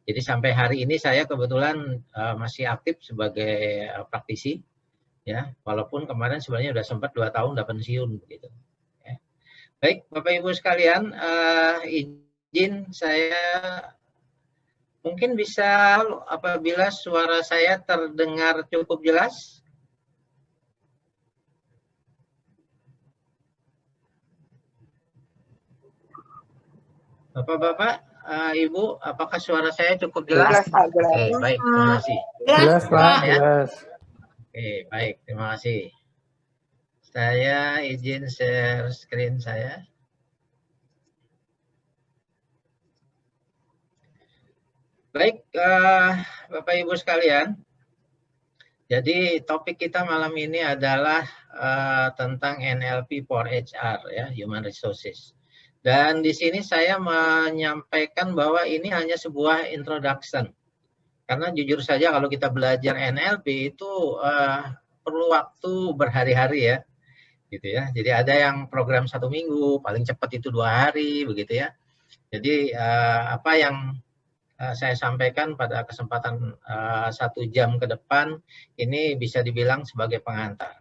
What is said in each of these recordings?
Jadi sampai hari ini saya kebetulan masih aktif sebagai praktisi, ya, walaupun kemarin sebenarnya sudah sempat 2 tahun udah pensiun begitu. Ya. Baik, Bapak Ibu sekalian, izin saya mungkin bisa apabila suara saya terdengar cukup jelas. Bapak-bapak, Ibu, apakah suara saya cukup jelas? Oke, baik, terima kasih. Jelas, Pak. Ya? Jelas. Oke, baik, terima kasih. Saya izin share screen saya. Baik, Bapak Ibu sekalian. Jadi topik kita malam ini adalah tentang NLP for HR, ya, Human Resources. Dan di sini saya menyampaikan bahwa ini hanya sebuah introduction. Karena jujur saja kalau kita belajar NLP itu perlu waktu berhari-hari, ya, gitu ya. Jadi ada yang program 1 minggu, paling cepat itu 2 hari, begitu ya. Jadi apa yang saya sampaikan pada kesempatan 1 jam ke depan ini bisa dibilang sebagai pengantar.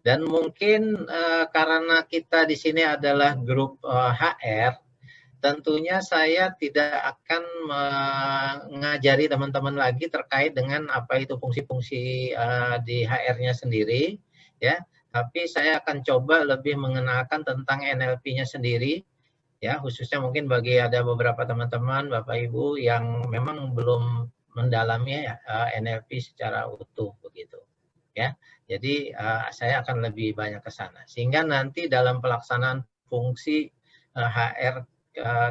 Dan mungkin karena kita di sini adalah grup HR, tentunya saya tidak akan mengajari teman-teman lagi terkait dengan apa itu fungsi-fungsi di HR-nya sendiri, ya. Tapi saya akan coba lebih mengenalkan tentang NLP-nya sendiri, ya, khususnya mungkin bagi ada beberapa teman-teman Bapak Ibu yang memang belum mendalami NLP secara utuh begitu, ya. Jadi saya akan lebih banyak ke sana sehingga nanti dalam pelaksanaan fungsi HR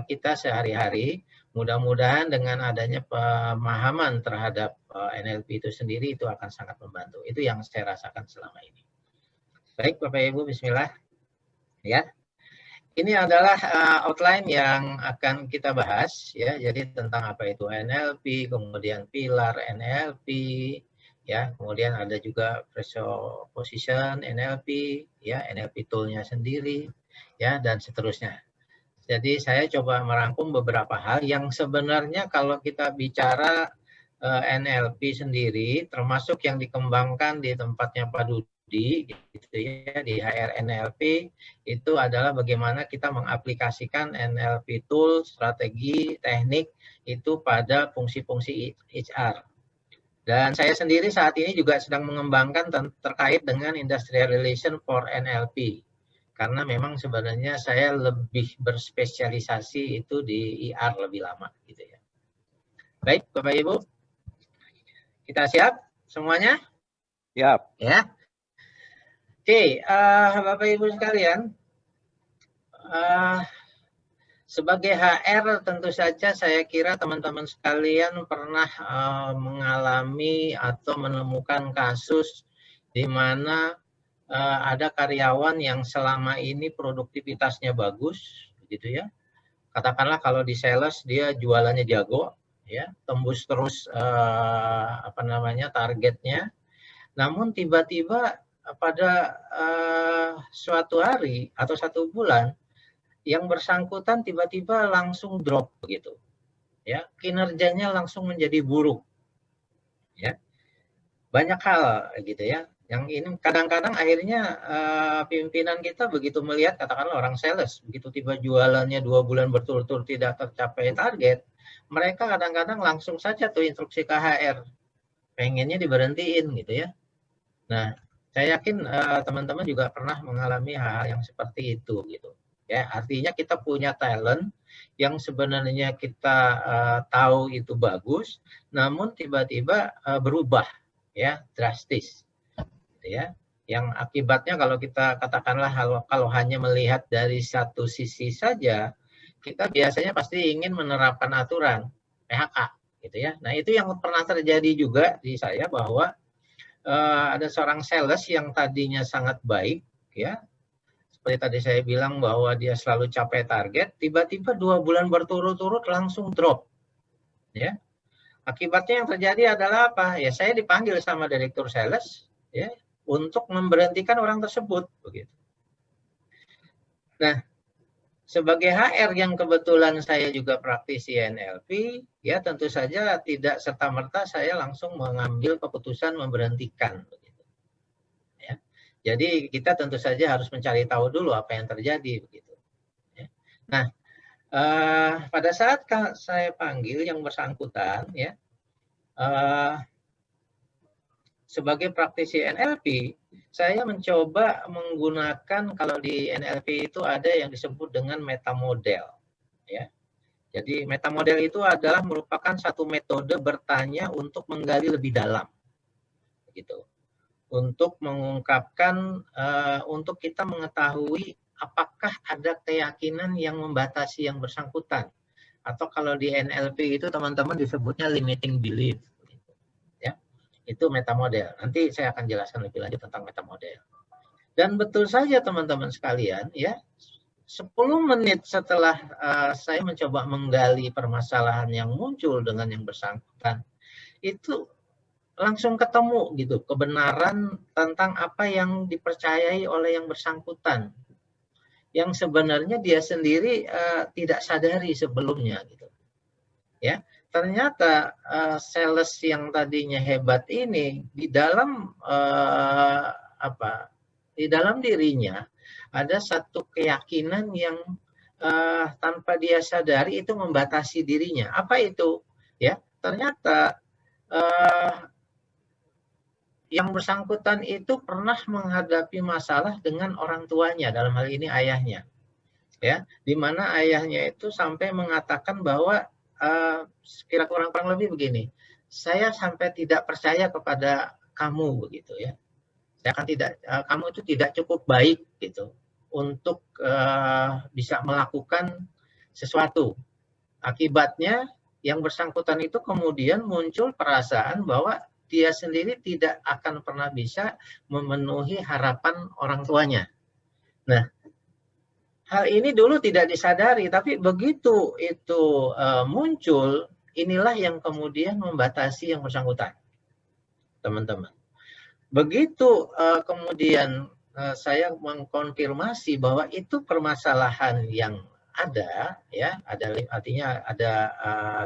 kita sehari-hari, mudah-mudahan dengan adanya pemahaman terhadap NLP itu sendiri itu akan sangat membantu. Itu yang saya rasakan selama ini. Baik Bapak Ibu, bismillah. Ya. Ini adalah outline yang akan kita bahas, ya. Jadi tentang apa itu NLP, kemudian pilar NLP, ya. Kemudian ada juga pressure position NLP, ya, NLP tool-nya sendiri, ya, dan seterusnya. Jadi saya coba merangkum beberapa hal yang sebenarnya kalau kita bicara NLP sendiri, termasuk yang dikembangkan di tempatnya Pak Dudi, gitu ya, di HR NLP, itu adalah bagaimana kita mengaplikasikan NLP tool, strategi, teknik itu pada fungsi-fungsi HR. Dan saya sendiri saat ini juga sedang mengembangkan terkait dengan Industrial Relation for NLP. Karena memang sebenarnya saya lebih berspesialisasi itu di IR lebih lama, gitu ya. Baik, Bapak Ibu, kita siap semuanya? Siap. Ya. Oke, Bapak Ibu sekalian, sebagai HR tentu saja saya kira teman-teman sekalian pernah mengalami atau menemukan kasus di mana ada karyawan yang selama ini produktivitasnya bagus, begitu ya. Katakanlah kalau di sales dia jualannya jago, ya, tembus terus targetnya. Namun tiba-tiba pada suatu hari atau 1 bulan yang bersangkutan tiba-tiba langsung drop begitu, ya, kinerjanya langsung menjadi buruk, ya, banyak hal gitu ya. Yang ini kadang-kadang akhirnya pimpinan kita begitu melihat katakanlah orang sales begitu tiba jualannya 2 bulan berturut-turut tidak tercapai target, mereka kadang-kadang langsung saja tuh instruksi ke HR, pengennya diberhentiin gitu ya. Nah, saya yakin teman-teman juga pernah mengalami hal-hal yang seperti itu gitu. Ya, artinya kita punya talent yang sebenarnya kita tahu itu bagus, namun tiba-tiba berubah, ya, drastis, gitu ya. Yang akibatnya kalau kita katakanlah kalau hanya melihat dari satu sisi saja, kita biasanya pasti ingin menerapkan aturan PHK, gitu ya. Nah, itu yang pernah terjadi juga di saya bahwa ada seorang sales yang tadinya sangat baik, ya, seperti tadi saya bilang bahwa dia selalu capai target, tiba-tiba 2 bulan berturut-turut langsung drop, ya. Akibatnya yang terjadi adalah apa? Ya saya dipanggil sama direktur sales, ya, untuk memberhentikan orang tersebut, begitu. Nah, Sebagai HR yang kebetulan saya juga praktisi NLP, ya tentu saja tidak serta-merta saya langsung mengambil keputusan memberhentikan. Ya. Jadi kita tentu saja harus mencari tahu dulu apa yang terjadi. Begitu. Ya. Nah, pada saat saya panggil yang bersangkutan, ya, sebagai praktisi NLP, saya mencoba menggunakan, kalau di NLP itu ada yang disebut dengan metamodel. Ya. Jadi metamodel itu adalah merupakan satu metode bertanya untuk menggali lebih dalam. Gitu. Untuk mengungkapkan, untuk kita mengetahui apakah ada keyakinan yang membatasi yang bersangkutan. Atau kalau di NLP itu teman-teman disebutnya limiting belief. Ya. Itu metamodel. Nanti saya akan jelaskan lebih lanjut tentang metamodel. Dan betul saja teman-teman sekalian, ya, 10 menit setelah saya mencoba menggali permasalahan yang muncul dengan yang bersangkutan, itu langsung ketemu gitu kebenaran tentang apa yang dipercayai oleh yang bersangkutan, yang sebenarnya dia sendiri tidak sadari sebelumnya gitu. Ya. Ternyata sales yang tadinya hebat ini di dalam di dalam dirinya ada satu keyakinan yang tanpa dia sadari itu membatasi dirinya. Apa itu? Ya, ternyata yang bersangkutan itu pernah menghadapi masalah dengan orang tuanya, dalam hal ini ayahnya. Ya, di mana ayahnya itu sampai mengatakan bahwa kira kurang lebih begini, saya sampai tidak percaya kepada kamu begitu ya. Saya akan tidak, kamu itu tidak cukup baik gitu untuk bisa melakukan sesuatu. Akibatnya yang bersangkutan itu kemudian muncul perasaan bahwa dia sendiri tidak akan pernah bisa memenuhi harapan orang tuanya. Nah, hal ini dulu tidak disadari, tapi begitu itu muncul, inilah yang kemudian membatasi yang bersangkutan, teman-teman. Begitu kemudian saya mengkonfirmasi bahwa itu permasalahan yang ada, ya, artinya ada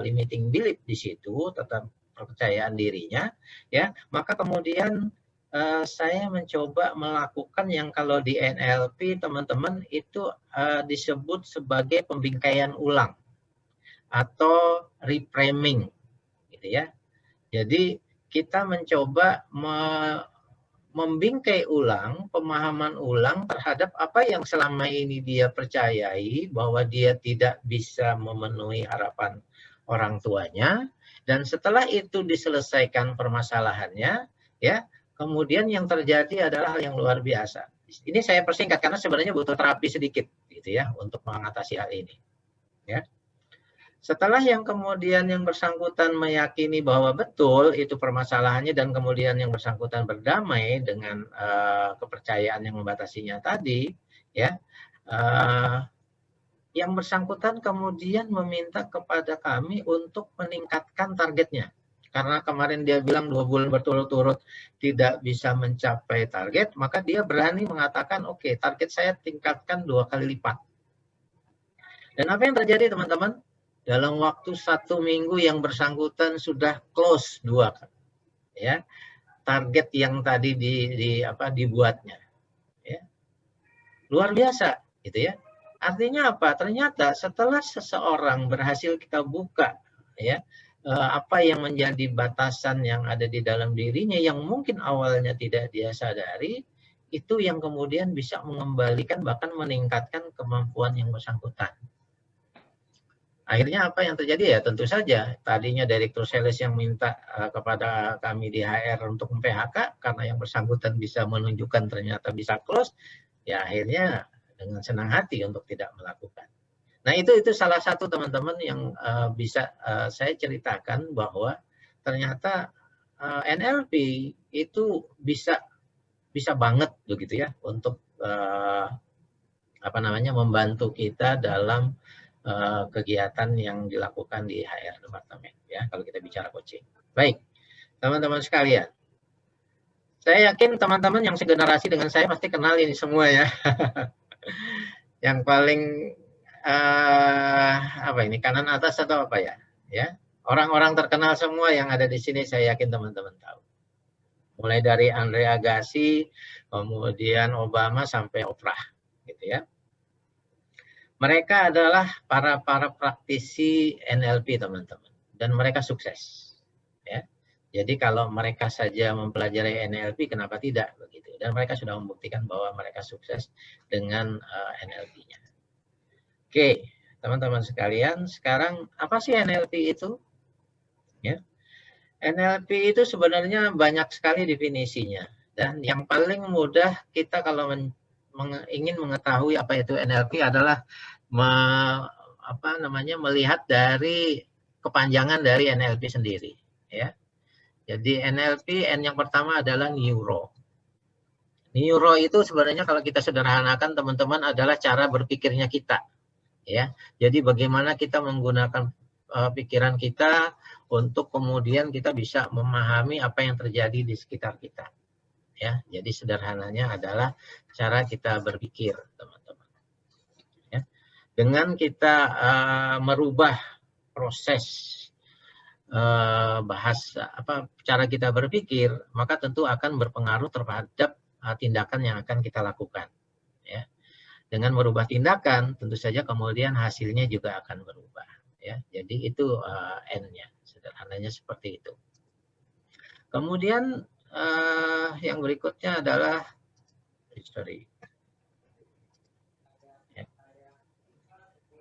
limiting belief di situ, tetap kepercayaan dirinya, ya, maka kemudian saya mencoba melakukan yang kalau di NLP teman-teman itu disebut sebagai pembingkaian ulang atau reframing, gitu ya. Jadi kita mencoba membingkai ulang, pemahaman ulang terhadap apa yang selama ini dia percayai bahwa dia tidak bisa memenuhi harapan orang tuanya, dan setelah itu diselesaikan permasalahannya, ya, kemudian yang terjadi adalah hal yang luar biasa. Ini saya persingkat karena sebenarnya butuh terapi sedikit gitu ya untuk mengatasi hal ini. Ya. Setelah yang kemudian yang bersangkutan meyakini bahwa betul itu permasalahannya dan kemudian yang bersangkutan berdamai dengan kepercayaan yang membatasinya tadi, ya, yang bersangkutan kemudian meminta kepada kami untuk meningkatkan targetnya. Karena kemarin dia bilang 2 bulan berturut-turut tidak bisa mencapai target, maka dia berani mengatakan, oke, target saya tingkatkan 2 kali lipat. Dan apa yang terjadi teman-teman? Dalam waktu 1 minggu yang bersangkutan sudah close 2, ya, target yang tadi dibuatnya. Ya. Luar biasa, gitu ya. Artinya apa? Ternyata setelah seseorang berhasil kita buka, ya, apa yang menjadi batasan yang ada di dalam dirinya yang mungkin awalnya tidak dia sadari, itu yang kemudian bisa mengembalikan bahkan meningkatkan kemampuan yang bersangkutan. Akhirnya apa yang terjadi ya tentu saja tadinya direktur sales yang minta kepada kami di HR untuk PHK karena yang bersangkutan bisa menunjukkan ternyata bisa close, ya akhirnya dengan senang hati untuk tidak melakukan. Nah itu salah satu teman-teman yang bisa saya ceritakan bahwa ternyata NLP itu bisa banget begitu ya untuk membantu kita dalam kegiatan yang dilakukan di HR departemen ya kalau kita bicara coaching. Baik, teman-teman sekalian. Saya yakin teman-teman yang segenerasi dengan saya pasti kenal ini semua ya. Yang paling apa ini, kanan atas atau apa ya? Ya, orang-orang terkenal semua yang ada di sini saya yakin teman-teman tahu. Mulai dari Andre Agassi, kemudian Obama sampai Oprah, gitu ya. Mereka adalah para praktisi NLP teman-teman, dan mereka sukses. Ya, jadi kalau mereka saja mempelajari NLP, kenapa tidak begitu? Dan mereka sudah membuktikan bahwa mereka sukses dengan NLP-nya. Oke, teman-teman sekalian, sekarang apa sih NLP itu? Ya, NLP itu sebenarnya banyak sekali definisinya, dan yang paling mudah kita kalau ingin mengetahui apa itu NLP adalah melihat dari kepanjangan dari NLP sendiri, ya. Jadi NLP, N yang pertama adalah neuro. Neuro itu sebenarnya kalau kita sederhanakan teman-teman adalah cara berpikirnya kita, ya. Jadi bagaimana kita menggunakan pikiran kita untuk kemudian kita bisa memahami apa yang terjadi di sekitar kita, ya. Jadi sederhananya adalah cara kita berpikir, teman-teman. Ya. Dengan kita merubah proses cara kita berpikir, maka tentu akan berpengaruh terhadap tindakan yang akan kita lakukan. Ya. Dengan merubah tindakan, tentu saja kemudian hasilnya juga akan berubah. Ya. Jadi itu N-nya, sederhananya seperti itu. Kemudian yang berikutnya adalah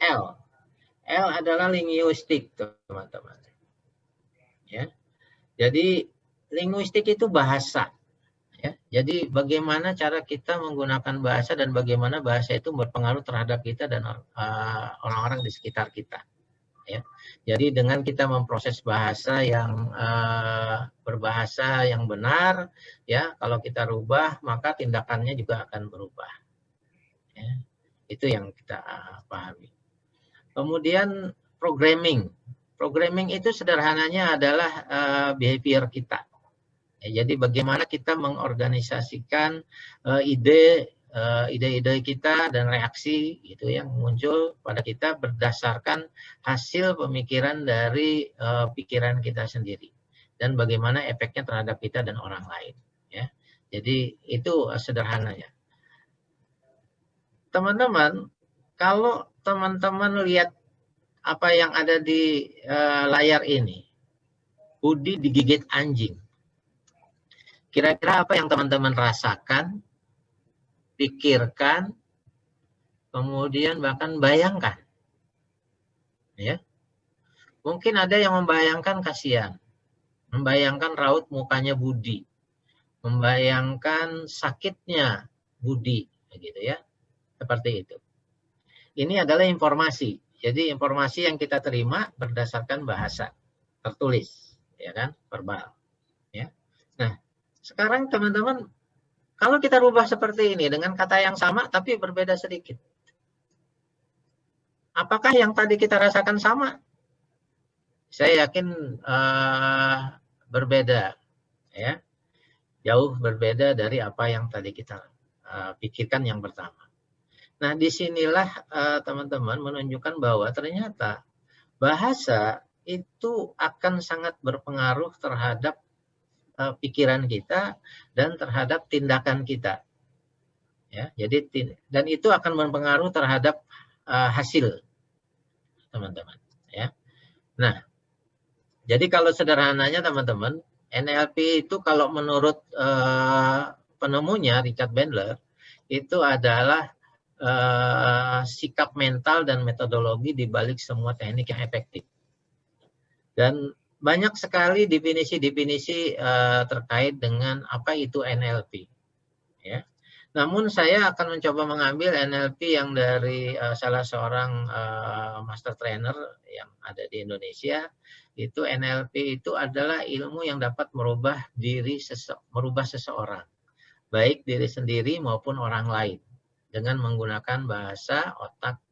L. L adalah linguistik, teman-teman. Ya. Jadi linguistik itu bahasa. Ya. Jadi bagaimana cara kita menggunakan bahasa dan bagaimana bahasa itu berpengaruh terhadap kita dan orang-orang di sekitar kita. Ya. Jadi dengan kita memproses bahasa yang berbahasa yang benar, ya, kalau kita rubah maka tindakannya juga akan berubah. Ya. Itu yang kita pahami. Kemudian programming. Programming itu sederhananya adalah behavior kita. Ya, jadi bagaimana kita mengorganisasikan ide-ide kita dan reaksi gitu yang muncul pada kita berdasarkan hasil pemikiran dari pikiran kita sendiri dan bagaimana efeknya terhadap kita dan orang lain. Ya, jadi itu sederhananya. Teman-teman, kalau teman-teman lihat apa yang ada di layar ini, Budi digigit anjing. Kira-kira apa yang teman-teman rasakan, pikirkan, kemudian bahkan bayangkan? Ya. Mungkin ada yang membayangkan kasihan, membayangkan raut mukanya Budi, membayangkan sakitnya Budi, begitu ya. Seperti itu. Ini adalah informasi. Jadi informasi yang kita terima berdasarkan bahasa tertulis, ya kan, verbal. Ya. Nah, sekarang teman-teman, kalau kita rubah seperti ini dengan kata yang sama tapi berbeda sedikit, apakah yang tadi kita rasakan sama? Saya yakin berbeda, ya, jauh berbeda dari apa yang tadi kita pikirkan yang pertama. Nah, disinilah teman-teman menunjukkan bahwa ternyata bahasa itu akan sangat berpengaruh terhadap pikiran kita dan terhadap tindakan kita. Ya, jadi dan itu akan berpengaruh terhadap hasil, teman-teman. Ya. Nah, jadi kalau sederhananya teman-teman, NLP itu kalau menurut penemunya Richard Bandler itu adalah sikap mental dan metodologi di balik semua teknik yang efektif. Dan banyak sekali definisi-definisi terkait dengan apa itu NLP. Ya. Namun saya akan mencoba mengambil NLP yang dari salah seorang master trainer yang ada di Indonesia. Itu NLP itu adalah ilmu yang dapat merubah merubah seseorang, baik diri sendiri maupun orang lain, dengan menggunakan bahasa, otak,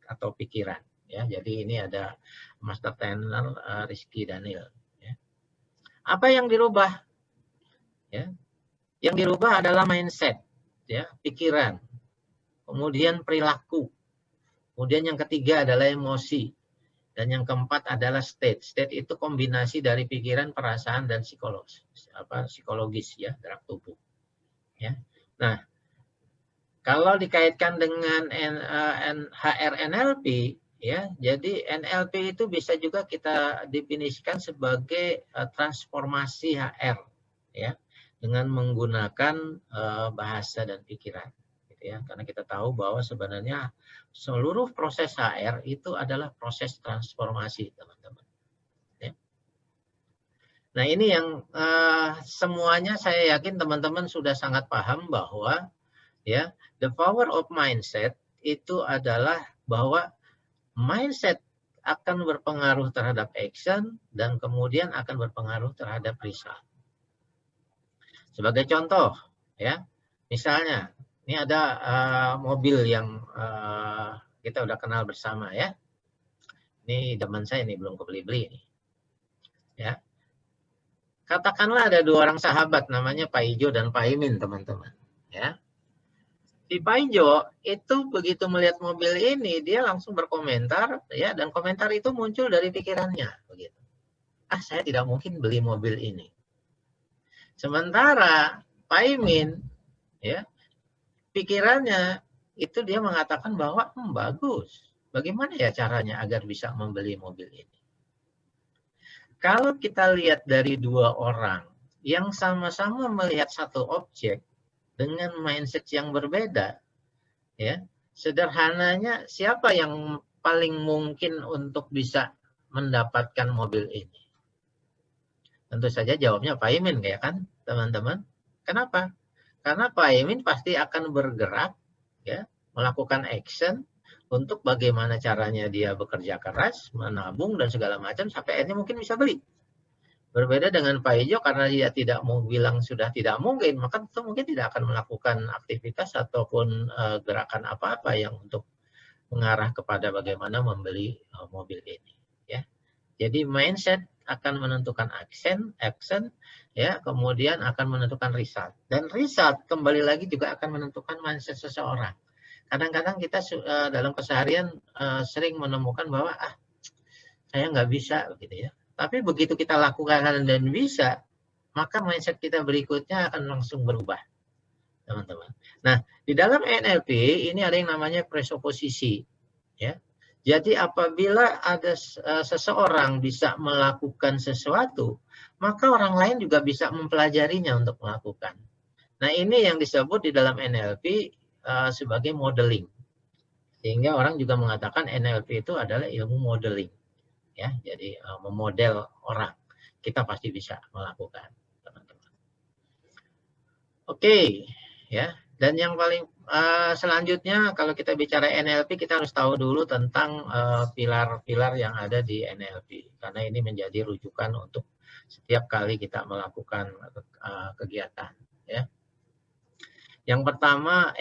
atau pikiran. Ya, jadi ini ada master trainer Rizky Daniel. Ya. Apa yang dirubah? Ya. Yang dirubah adalah mindset, ya, pikiran, kemudian perilaku, Kemudian yang ketiga adalah emosi. Dan yang keempat adalah state. State itu kombinasi dari pikiran, perasaan, dan psikologis ya, gerak tubuh. Ya. Nah, kalau dikaitkan dengan HRNLP, ya, jadi NLP itu bisa juga kita definisikan sebagai transformasi HR, ya, dengan menggunakan bahasa dan pikiran, gitu ya. Karena kita tahu bahwa sebenarnya seluruh proses HR itu adalah proses transformasi, teman-teman. Ya. Nah, ini yang semuanya saya yakin teman-teman sudah sangat paham bahwa ya, the power of mindset itu adalah bahwa mindset akan berpengaruh terhadap action dan kemudian akan berpengaruh terhadap result. Sebagai contoh, ya, misalnya ini ada mobil yang kita udah kenal bersama ya. Ini teman saya ini belum kebeli-beli nih. Ya. Katakanlah ada dua orang sahabat namanya Pak Ijo dan Pak Imin, teman-teman. Ya. Si Pak Ijo itu begitu melihat mobil ini, dia langsung berkomentar, ya, dan komentar itu muncul dari pikirannya, begitu. Ah, saya tidak mungkin beli mobil ini. Sementara Pak Imin, ya, pikirannya itu dia mengatakan bahwa bagus. Bagaimana ya caranya agar bisa membeli mobil ini? Kalau kita lihat dari dua orang yang sama-sama melihat satu objek dengan mindset yang berbeda, ya, sederhananya siapa yang paling mungkin untuk bisa mendapatkan mobil ini? Tentu saja jawabnya Pak Imin, ya kan, teman-teman? Kenapa? Karena Pak Imin pasti akan bergerak, ya, melakukan action untuk bagaimana caranya dia bekerja keras, menabung dan segala macam sampai akhirnya mungkin bisa beli. Berbeda dengan Pak Ijo, karena dia tidak mau bilang sudah tidak mungkin, maka itu mungkin tidak akan melakukan aktivitas ataupun gerakan apa-apa yang untuk mengarah kepada bagaimana membeli mobil ini. Ya, jadi mindset akan menentukan action, ya, kemudian akan menentukan result. Dan result kembali lagi juga akan menentukan mindset seseorang. Kadang-kadang kita dalam keseharian sering menemukan bahwa saya nggak bisa, gitu ya. Tapi begitu kita lakukan dan bisa, maka mindset kita berikutnya akan langsung berubah, teman-teman. Nah, di dalam NLP ini ada yang namanya presupposisi, ya. Jadi apabila ada seseorang bisa melakukan sesuatu, maka orang lain juga bisa mempelajarinya untuk melakukan. Nah, ini yang disebut di dalam NLP sebagai modeling. Sehingga orang juga mengatakan NLP itu adalah ilmu modeling. Ya, jadi memodel orang, kita pasti bisa melakukan, teman-teman. Oke, ya. Dan yang paling selanjutnya kalau kita bicara NLP, kita harus tahu dulu tentang pilar-pilar yang ada di NLP, karena ini menjadi rujukan untuk setiap kali kita melakukan kegiatan. Ya. Yang pertama,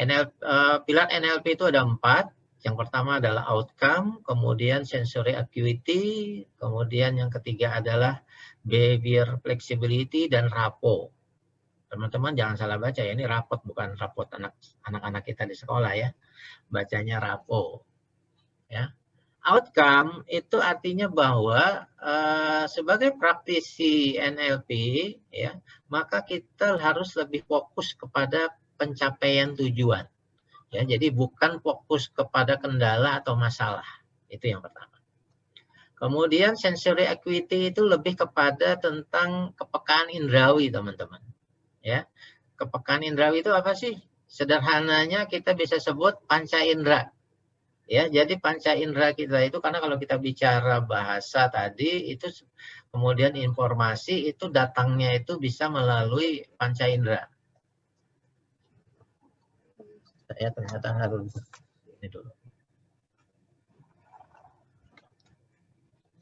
pilar NLP itu ada 4. Yang pertama adalah outcome, kemudian sensory acuity, kemudian yang ketiga adalah behavior flexibility dan rapport. Teman-teman jangan salah baca ya, ini rapot bukan rapot anak-anak kita di sekolah ya. Bacanya rapport. Ya. Outcome itu artinya bahwa sebagai praktisi NLP ya, maka kita harus lebih fokus kepada pencapaian tujuan. Ya, jadi bukan fokus kepada kendala atau masalah. Itu yang pertama. Kemudian sensory acuity itu lebih kepada tentang kepekaan indrawi, teman-teman. Ya. Kepekaan indrawi itu apa sih? Sederhananya kita bisa sebut panca indera. Ya, jadi panca indera kita itu, karena kalau kita bicara bahasa tadi itu kemudian informasi itu datangnya itu bisa melalui panca indera. Saya ternyata harus ini dulu.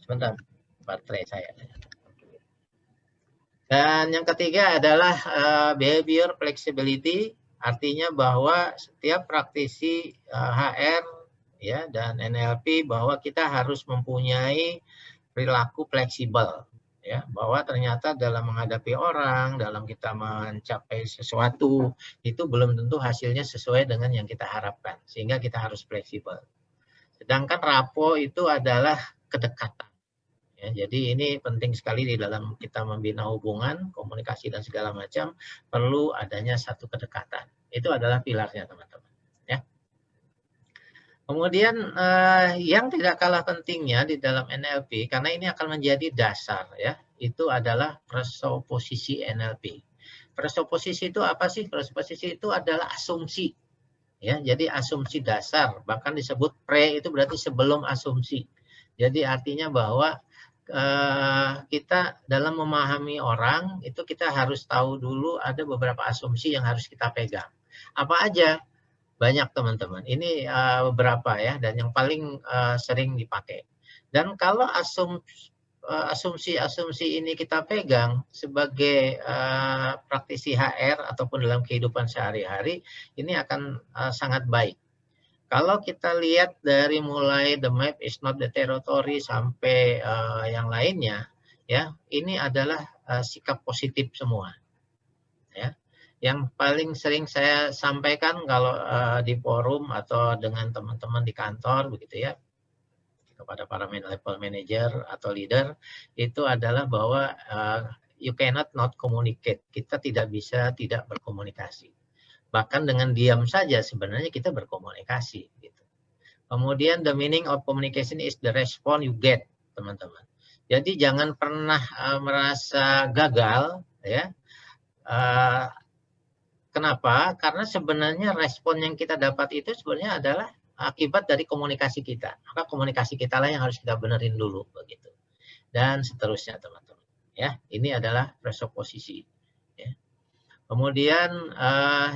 Sebentar, baterai saya. Dan yang ketiga adalah behavior flexibility, artinya bahwa setiap praktisi HR ya dan NLP bahwa kita harus mempunyai perilaku fleksibel. Ya, bahwa ternyata dalam menghadapi orang, dalam kita mencapai sesuatu, itu belum tentu hasilnya sesuai dengan yang kita harapkan. Sehingga kita harus fleksibel. Sedangkan rapo itu adalah kedekatan. Ya, jadi ini penting sekali di dalam kita membina hubungan, komunikasi dan segala macam, perlu adanya satu kedekatan. Itu adalah pilarnya, teman-teman. Ya. Kemudian yang tidak kalah pentingnya di dalam NLP, karena ini akan menjadi dasar, ya, itu adalah presuposisi NLP. Presuposisi itu apa sih? Presuposisi itu adalah asumsi. Ya, jadi asumsi dasar, bahkan disebut pre itu berarti sebelum asumsi. Jadi artinya bahwa kita dalam memahami orang itu kita harus tahu dulu ada beberapa asumsi yang harus kita pegang. Apa aja? Banyak, teman-teman. Ini beberapa ya, dan yang paling sering dipakai. Dan kalau asumsi-asumsi ini kita pegang sebagai praktisi HR ataupun dalam kehidupan sehari-hari, ini akan sangat baik. Kalau kita lihat dari mulai the map is not the territory sampai yang lainnya, ya, ini adalah sikap positif semua. Ya. Yang paling sering saya sampaikan kalau di forum atau dengan teman-teman di kantor begitu ya, kepada para level manager atau leader, itu adalah bahwa you cannot not communicate. Kita tidak bisa tidak berkomunikasi. Bahkan dengan diam saja sebenarnya kita berkomunikasi. Gitu. Kemudian the meaning of communication is the response you get, teman-teman. Jadi jangan pernah merasa gagal, ya. Kenapa? Karena sebenarnya respon yang kita dapat itu sebenarnya adalah akibat dari komunikasi kita. Maka komunikasi kita lah yang harus kita benerin dulu, begitu. Dan seterusnya, teman-teman. Ya, ini adalah presuposisi. Ya. Kemudian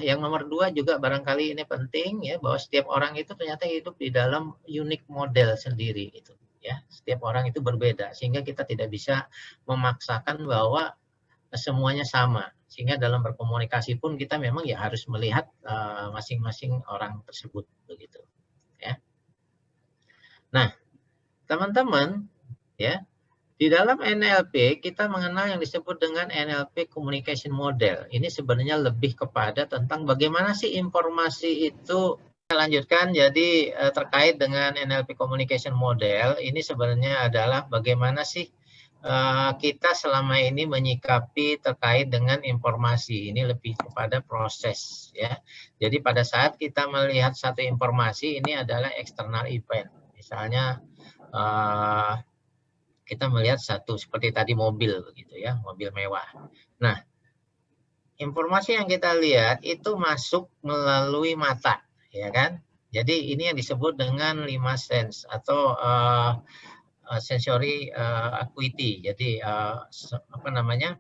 yang nomor 2 juga barangkali ini penting ya, bahwa setiap orang itu ternyata hidup di dalam unique model sendiri gitu ya. Setiap orang itu berbeda sehingga kita tidak bisa memaksakan bahwa semuanya sama. Sehingga dalam berkomunikasi pun kita memang ya harus melihat masing-masing orang tersebut begitu ya. Nah, teman-teman ya, di dalam NLP, kita mengenal yang disebut dengan NLP Communication Model. Ini sebenarnya lebih kepada tentang bagaimana sih informasi itu. Kita lanjutkan, jadi terkait dengan NLP Communication Model, ini sebenarnya adalah bagaimana sih kita selama ini menyikapi terkait dengan informasi. Ini lebih kepada proses, ya. Jadi pada saat kita melihat satu informasi, ini adalah external event. Misalnya, kita melihat satu seperti tadi mobil begitu ya, mobil mewah. Nah, informasi yang kita lihat itu masuk melalui mata, ya kan? Jadi ini yang disebut dengan 5 sense atau sensory acuity. Jadi apa namanya?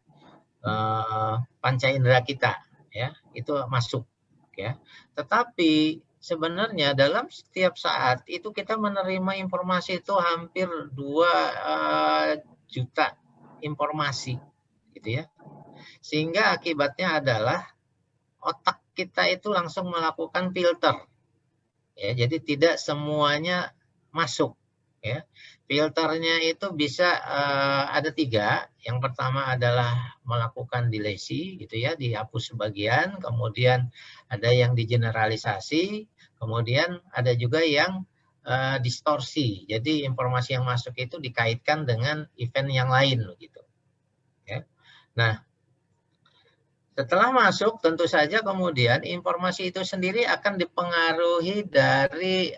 Panca indera kita ya, itu masuk ya. Tetapi sebenarnya dalam setiap saat itu kita menerima informasi itu hampir 2 juta informasi gitu ya. Sehingga akibatnya adalah otak kita itu langsung melakukan filter. Ya, jadi tidak semuanya masuk ya. Filternya itu bisa ada 3. Yang pertama adalah melakukan delesi gitu ya, dihapus sebagian, kemudian ada yang digeneralisasi, kemudian ada juga yang distorsi. Jadi informasi yang masuk itu dikaitkan dengan event yang lain gitu. Ya. Nah, setelah masuk tentu saja kemudian informasi itu sendiri akan dipengaruhi dari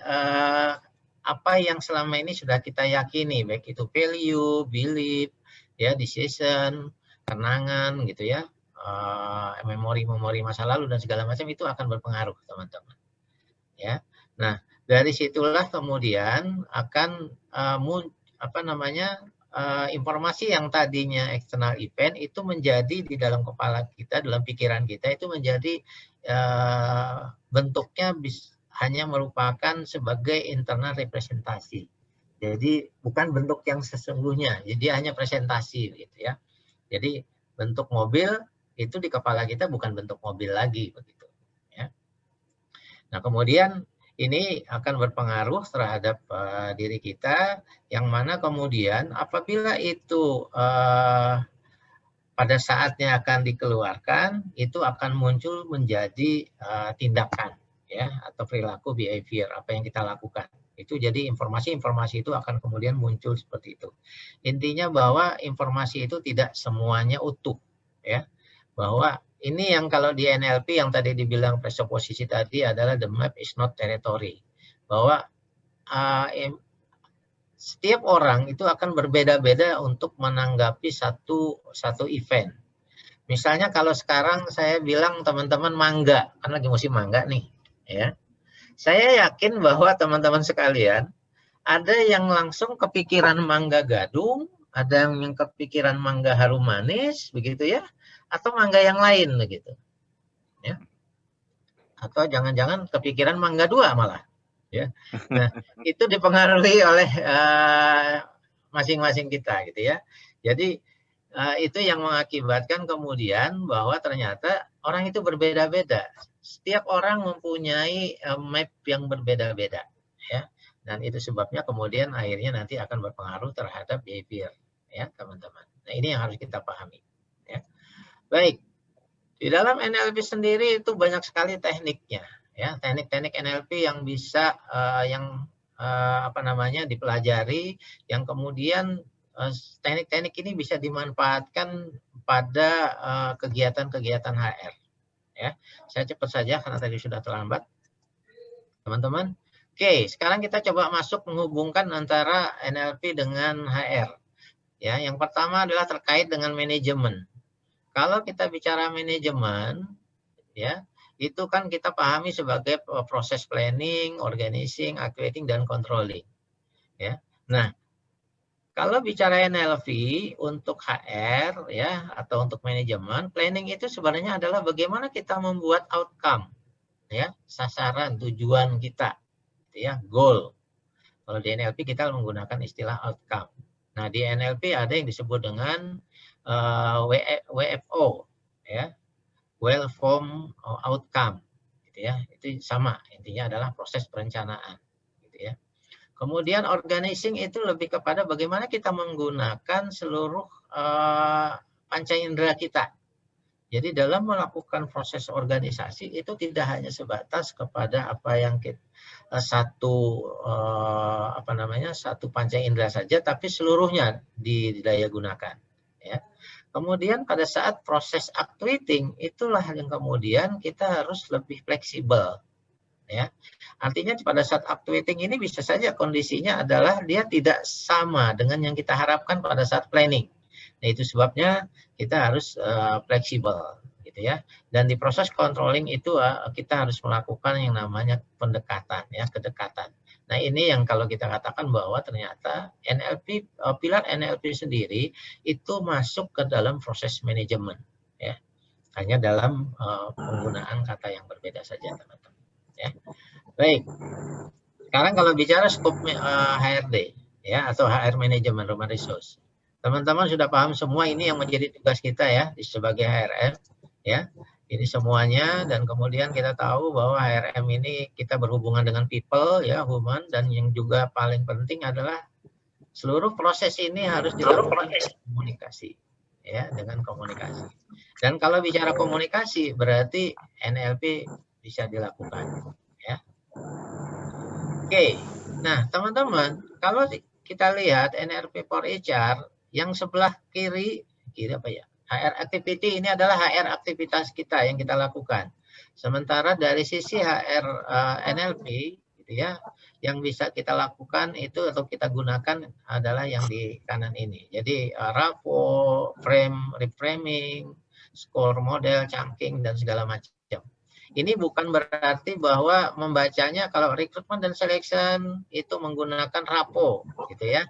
apa yang selama ini sudah kita yakini, baik itu value, belief, ya, decision, kenangan gitu ya, memori-memori masa lalu dan segala macam itu akan berpengaruh, teman-teman. Ya. Nah, dari situlah kemudian akan apa namanya? Informasi yang tadinya external event itu menjadi di dalam kepala kita, dalam pikiran kita itu menjadi bentuknya hanya merupakan sebagai internal representasi. Jadi bukan bentuk yang sesungguhnya, jadi hanya presentasi gitu ya. Jadi bentuk mobil itu di kepala kita bukan bentuk mobil lagi begitu ya. Nah, kemudian ini akan berpengaruh terhadap diri kita, yang mana kemudian apabila itu pada saatnya akan dikeluarkan, itu akan muncul menjadi tindakan ya, atau perilaku behavior apa yang kita lakukan Itu jadi informasi-informasi itu akan kemudian muncul seperti itu. Intinya bahwa informasi itu tidak semuanya utuh, ya. Bahwa ini yang kalau di NLP yang tadi dibilang presuposisi tadi adalah the map is not territory. Bahwa setiap orang itu akan berbeda-beda untuk menanggapi satu event. Misalnya kalau sekarang saya bilang teman-teman mangga, kan lagi musim mangga nih, ya. Saya yakin bahwa teman-teman sekalian ada yang langsung kepikiran mangga gadung, ada yang kepikiran mangga harum manis, begitu ya, atau mangga yang lain begitu, ya. Atau jangan-jangan kepikiran mangga dua malah, ya. Nah, itu dipengaruhi oleh masing-masing kita, gitu ya. Jadi itu yang mengakibatkan kemudian bahwa ternyata orang itu berbeda-beda. Setiap orang mempunyai map yang berbeda-beda, ya. Dan itu sebabnya kemudian akhirnya nanti akan berpengaruh terhadap behavior, ya teman-teman. Nah ini yang harus kita pahami, ya. Baik, di dalam NLP sendiri itu banyak sekali tekniknya, ya. Teknik-teknik NLP yang bisa dipelajari, yang kemudian teknik-teknik ini bisa dimanfaatkan pada kegiatan-kegiatan HR. Ya, saya cepat saja karena tadi sudah terlambat, teman-teman. Oke, sekarang kita coba masuk menghubungkan antara NLP dengan HR. Ya, yang pertama adalah terkait dengan manajemen. Kalau kita bicara manajemen, ya, itu kan kita pahami sebagai proses planning, organizing, activating, dan controlling. Ya, nah. Kalau bicara NLP untuk HR ya atau untuk manajemen, planning itu sebenarnya adalah bagaimana kita membuat outcome, ya, sasaran, tujuan kita, ya, goal. Kalau di NLP kita menggunakan istilah outcome. Nah, di NLP ada yang disebut dengan WFO, ya, well formed outcome, gitu ya. Itu sama, intinya adalah proses perencanaan, gitu ya. Kemudian organizing itu lebih kepada bagaimana kita menggunakan seluruh panca indera kita. Jadi dalam melakukan proses organisasi itu tidak hanya sebatas kepada apa yang kita, satu panca indera saja, tapi seluruhnya didaya gunakan. Ya. Kemudian pada saat proses activating itulah yang kemudian kita harus lebih fleksibel. Ya, artinya pada saat activating ini bisa saja kondisinya adalah dia tidak sama dengan yang kita harapkan pada saat planning. Nah, itu sebabnya kita harus fleksibel, gitu ya. Dan di proses controlling itu kita harus melakukan yang namanya pendekatan, ya, kedekatan. Nah, ini yang kalau kita katakan bahwa ternyata NLP, pilar NLP sendiri itu masuk ke dalam proses manajemen, ya. Hanya dalam penggunaan kata yang berbeda saja, teman-teman. Ya. Baik, sekarang kalau bicara skop HRD, ya, atau HR Manajemen Human Resource, teman-teman sudah paham semua ini yang menjadi tugas kita ya sebagai HRM, ya. Ini semuanya, dan kemudian kita tahu bahwa HRM ini kita berhubungan dengan people, ya, human, dan yang juga paling penting adalah seluruh proses ini harus dilakukan dengan komunikasi, ya, dengan komunikasi. Dan kalau bicara komunikasi berarti NLP bisa dilakukan, ya. Oke, nah teman-teman, kalau kita lihat NLP for HR yang sebelah kiri apa ya? HR activity ini adalah HR aktivitas kita yang kita lakukan. Sementara dari sisi HR NLP, gitu ya, yang bisa kita lakukan itu atau kita gunakan adalah yang di kanan ini. Jadi RAPO, frame, reframing, score model, chunking, dan segala macam. Ini bukan berarti bahwa membacanya kalau rekrutmen dan selection itu menggunakan RAPO, gitu ya,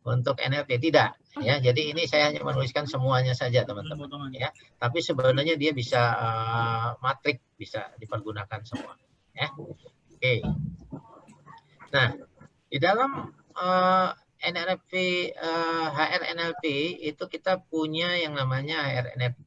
untuk NLP, tidak, ya. Jadi ini saya hanya menuliskan semuanya saja, teman-teman, ya. Tapi sebenarnya dia bisa matrik, bisa dipergunakan semua, ya. Oke. Nah, di dalam NLP, HR NLP itu kita punya yang namanya HR NLP.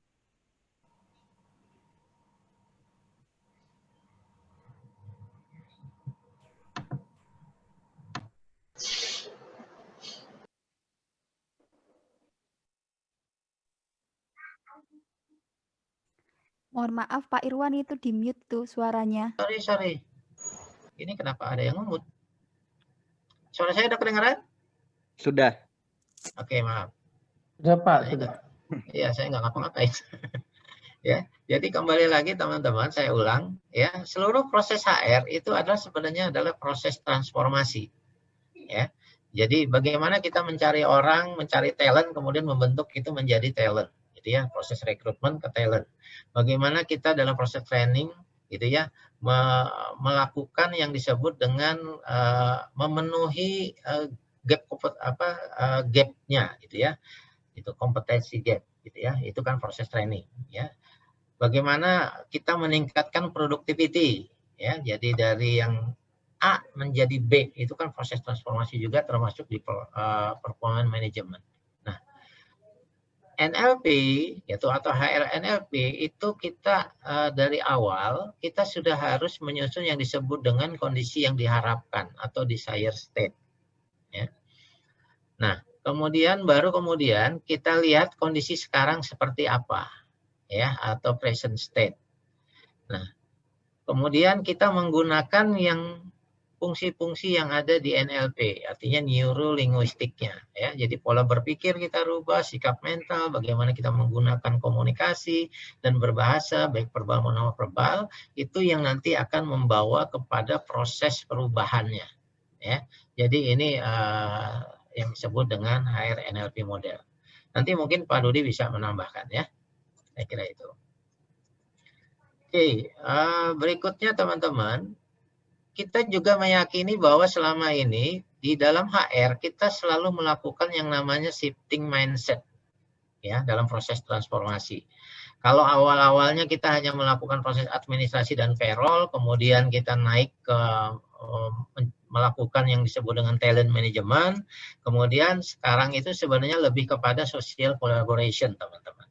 Mohon maaf Pak Irwan, itu di mute tuh suaranya. Sorry. Ini kenapa ada yang ngemut? Suara saya udah kedengaran? Sudah. Oke, maaf. Sudah Pak, sudah. Iya, saya nggak ngapa-ngapain. Ya, jadi kembali lagi teman-teman, saya ulang ya, seluruh proses HR itu adalah sebenarnya proses transformasi. Ya. Jadi bagaimana kita mencari orang, mencari talent, kemudian membentuk itu menjadi talent, gitu ya, proses rekrutmen ke talent. Bagaimana kita dalam proses training, gitu ya, melakukan yang disebut dengan memenuhi gap-nya, gitu ya, itu kompetensi gap, gitu ya, itu kan proses training, ya. Bagaimana kita meningkatkan productivity, ya, jadi dari yang A menjadi B, itu kan proses transformasi juga termasuk di performance management. Nah, NLP, yaitu atau HR NLP, itu kita dari awal, kita sudah harus menyusun yang disebut dengan kondisi yang diharapkan atau desired state. Ya. Nah, baru kemudian kita lihat kondisi sekarang seperti apa. Ya, atau present state. Nah, kemudian kita menggunakan yang fungsi-fungsi yang ada di NLP, artinya neurolinguistiknya, ya. Jadi pola berpikir kita rubah, sikap mental, bagaimana kita menggunakan komunikasi dan berbahasa, baik verbal maupun non verbal, itu yang nanti akan membawa kepada proses perubahannya, ya. Jadi ini yang disebut dengan HR NLP model. Nanti mungkin Pak Dudi bisa menambahkan, ya. Saya kira itu. Oke, berikutnya teman-teman, kita juga meyakini bahwa selama ini di dalam HR kita selalu melakukan yang namanya shifting mindset, ya, dalam proses transformasi. Kalau awal-awalnya kita hanya melakukan proses administrasi dan payroll, kemudian kita naik ke melakukan yang disebut dengan talent management, kemudian sekarang itu sebenarnya lebih kepada social collaboration, teman-teman,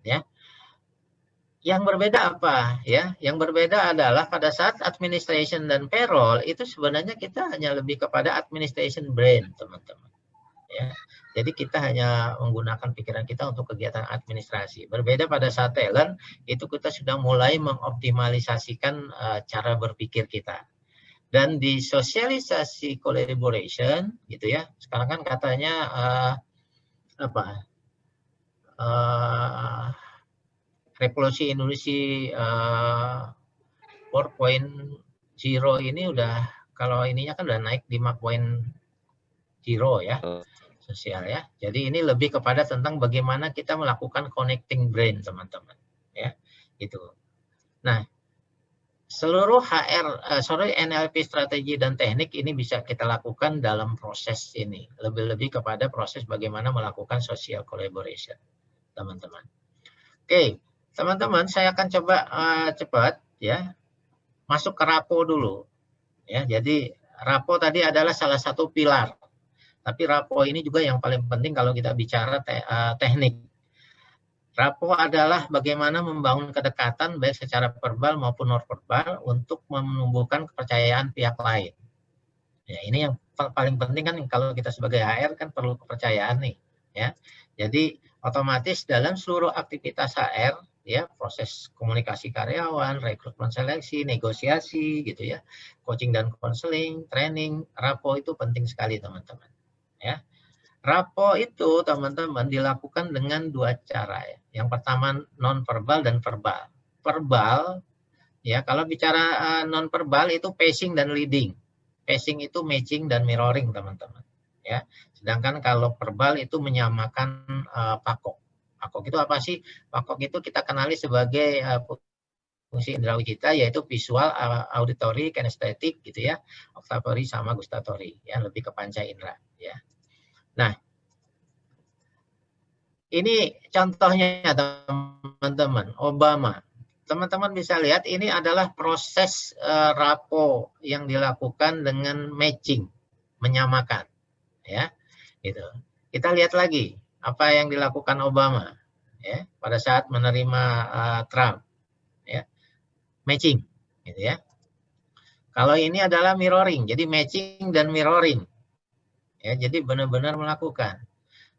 ya. Yang berbeda apa? Ya, yang berbeda adalah pada saat administration dan payroll itu sebenarnya kita hanya lebih kepada administration brain, teman-teman. Ya, jadi kita hanya menggunakan pikiran kita untuk kegiatan administrasi. Berbeda pada saat talent itu kita sudah mulai mengoptimalisasikan cara berpikir kita. Dan di sosialisasi collaboration, gitu ya. Sekarang kan katanya revolusi Indonesia 4.0 ini udah, kalau ininya kan udah naik 5.0 ya, sosial ya. Jadi ini lebih kepada tentang bagaimana kita melakukan connecting brain, teman-teman, ya, gitu. Nah, seluruh NLP strategi dan teknik ini bisa kita lakukan dalam proses ini, lebih-lebih kepada proses bagaimana melakukan social collaboration, teman-teman. Oke. Teman-teman, saya akan coba cepat, ya, masuk ke RAPO dulu, ya. Jadi RAPO tadi adalah salah satu pilar, tapi RAPO ini juga yang paling penting kalau kita bicara teknik. RAPO adalah bagaimana membangun kedekatan baik secara verbal maupun non verbal untuk menumbuhkan kepercayaan pihak lain. Ya, ini yang paling penting kan kalau kita sebagai HR kan perlu kepercayaan nih, ya. Jadi otomatis dalam seluruh aktivitas HR, ya, proses komunikasi karyawan, rekrutmen seleksi, negosiasi, gitu ya, coaching dan konseling, training, RAPO itu penting sekali, teman-teman, ya. RAPO itu, teman-teman, dilakukan dengan dua cara, ya. Yang pertama non verbal dan verbal. Verbal, ya, kalau bicara non verbal itu pacing dan leading. Pacing itu matching dan mirroring, teman-teman, ya. Sedangkan kalau verbal itu menyamakan PAKOK. PAKOK itu apa sih? PAKOK itu kita kenali sebagai fungsi indrawicita, yaitu visual, auditory, kinestetik, gitu ya, olfactory sama gustatory, ya, lebih ke panca indera, ya. Nah, ini contohnya, teman-teman, Obama. Teman-teman bisa lihat ini adalah proses RAPO yang dilakukan dengan matching, menyamakan, ya, gitu. Kita lihat lagi apa yang dilakukan Obama, ya, pada saat menerima Trump, ya, matching, gitu ya. Kalau ini adalah mirroring, jadi matching dan mirroring, ya, jadi benar-benar melakukan.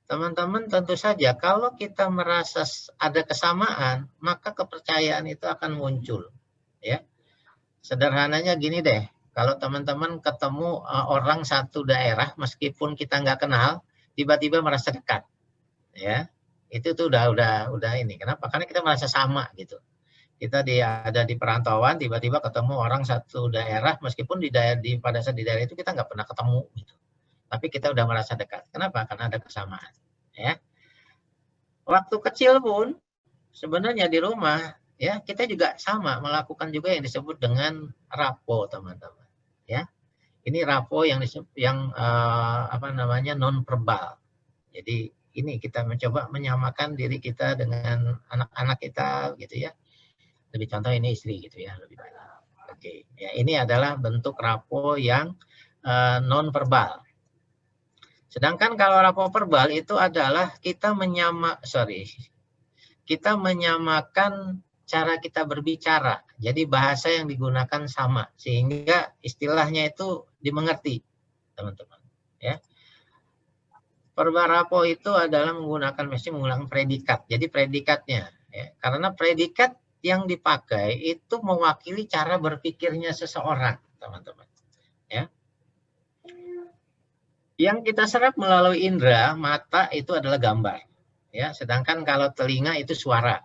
Teman-teman tentu saja kalau kita merasa ada kesamaan, maka kepercayaan itu akan muncul, ya. Sederhananya gini deh, kalau teman-teman ketemu orang satu daerah meskipun kita nggak kenal, tiba-tiba merasa dekat, ya. Itu tuh udah ini. Kenapa? Karena kita merasa sama gitu. Kita ada di perantauan, tiba-tiba ketemu orang satu daerah, meskipun pada saat di daerah itu kita nggak pernah ketemu gitu. Tapi kita udah merasa dekat. Kenapa? Karena ada kesamaan, ya. Waktu kecil pun sebenarnya di rumah, ya, kita juga sama melakukan juga yang disebut dengan rapo, teman-teman, ya. Ini rapo yang non verbal. Jadi ini kita mencoba menyamakan diri kita dengan anak-anak kita gitu ya. Lebih contoh ini istri gitu ya, lebih banyak. Oke, ya ini adalah bentuk rapo yang non verbal. Sedangkan kalau rapo verbal itu adalah kita menyamakan cara kita berbicara. Jadi bahasa yang digunakan sama sehingga istilahnya itu dimengerti, teman-teman, ya. Verbal rapo itu adalah menggunakan predikat. Jadi predikatnya, ya, karena predikat yang dipakai itu mewakili cara berpikirnya seseorang, teman-teman, ya. Yang kita serap melalui indera mata itu adalah gambar, ya. Sedangkan kalau telinga itu suara,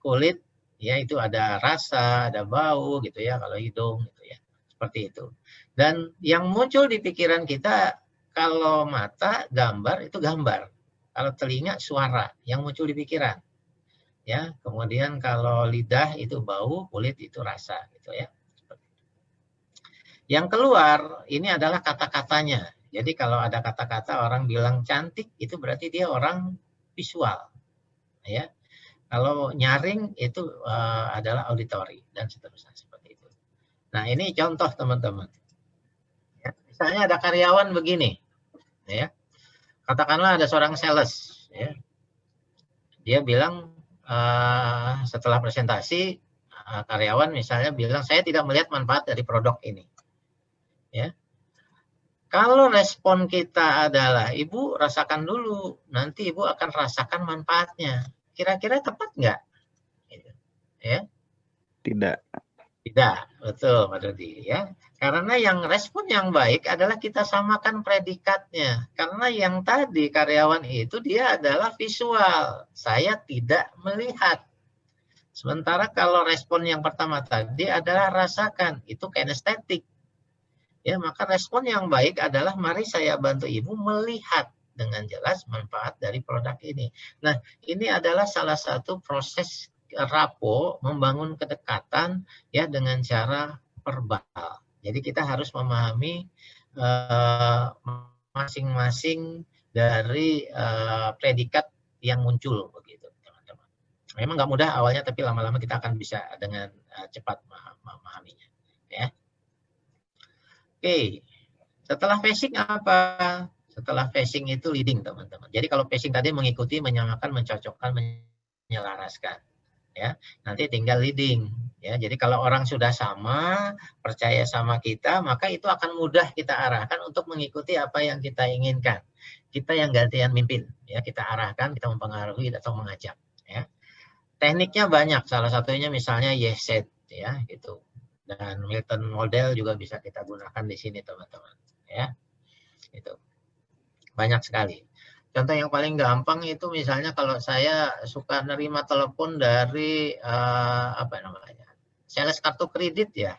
kulit ya itu ada rasa, ada bau gitu ya, kalau hidung gitu ya. Seperti itu. Dan yang muncul di pikiran kita kalau mata gambar itu gambar. Kalau telinga suara yang muncul di pikiran. Ya, kemudian kalau lidah itu bau, kulit itu rasa gitu ya. Yang keluar ini adalah kata-katanya. Jadi kalau ada kata-kata orang bilang cantik itu berarti dia orang visual. Ya. Kalau nyaring itu adalah auditori dan seterusnya seperti itu. Nah, ini contoh teman-teman. Ya, misalnya ada karyawan begini, ya. Katakanlah ada seorang sales, ya. Dia bilang setelah presentasi karyawan misalnya bilang saya tidak melihat manfaat dari produk ini, ya. Kalau respon kita adalah Ibu rasakan dulu, nanti Ibu akan rasakan manfaatnya. Kira-kira tepat nggak? Ya. Tidak. Tidak, betul Pak Dodi, ya. Karena yang respon yang baik adalah kita samakan predikatnya. Karena yang tadi karyawan itu dia adalah visual, saya tidak melihat. Sementara kalau respon yang pertama tadi adalah rasakan, itu kinestetik. Ya, maka respon yang baik adalah mari saya bantu Ibu melihat dengan jelas manfaat dari produk ini. Nah, ini adalah salah satu proses rapo membangun kedekatan ya dengan cara verbal. Jadi kita harus memahami masing-masing dari predikat yang muncul begitu, teman-teman. Memang nggak mudah awalnya, tapi lama-lama kita akan bisa dengan cepat memahaminya. Ya. Oke, setelah phasing apa? Setelah phasing itu leading, teman-teman. Jadi kalau phasing tadi mengikuti, menyamakan, mencocokkan, menyelaraskan, ya. Nanti tinggal leading, ya. Jadi kalau orang sudah sama, percaya sama kita, maka itu akan mudah kita arahkan untuk mengikuti apa yang kita inginkan. Kita yang gantian mimpin, ya. Kita arahkan, kita mempengaruhi atau mengajak, ya. Tekniknya banyak. Salah satunya misalnya yes set, ya, gitu. Dan Milton model juga bisa kita gunakan di sini, teman-teman, ya. Itu banyak sekali. Contoh yang paling gampang itu misalnya kalau saya suka nerima telepon dari sales kartu kredit, ya.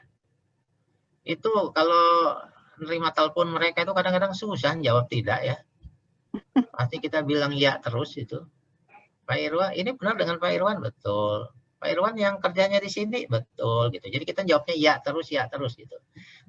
Itu kalau nerima telepon mereka itu kadang-kadang susah jawab tidak, ya. Pasti kita bilang ya terus itu. Pak Irwan, ini benar dengan Pak Irwan? Betul. Pak Irwan yang kerjanya di sini? Betul gitu. Jadi kita jawabnya ya terus gitu.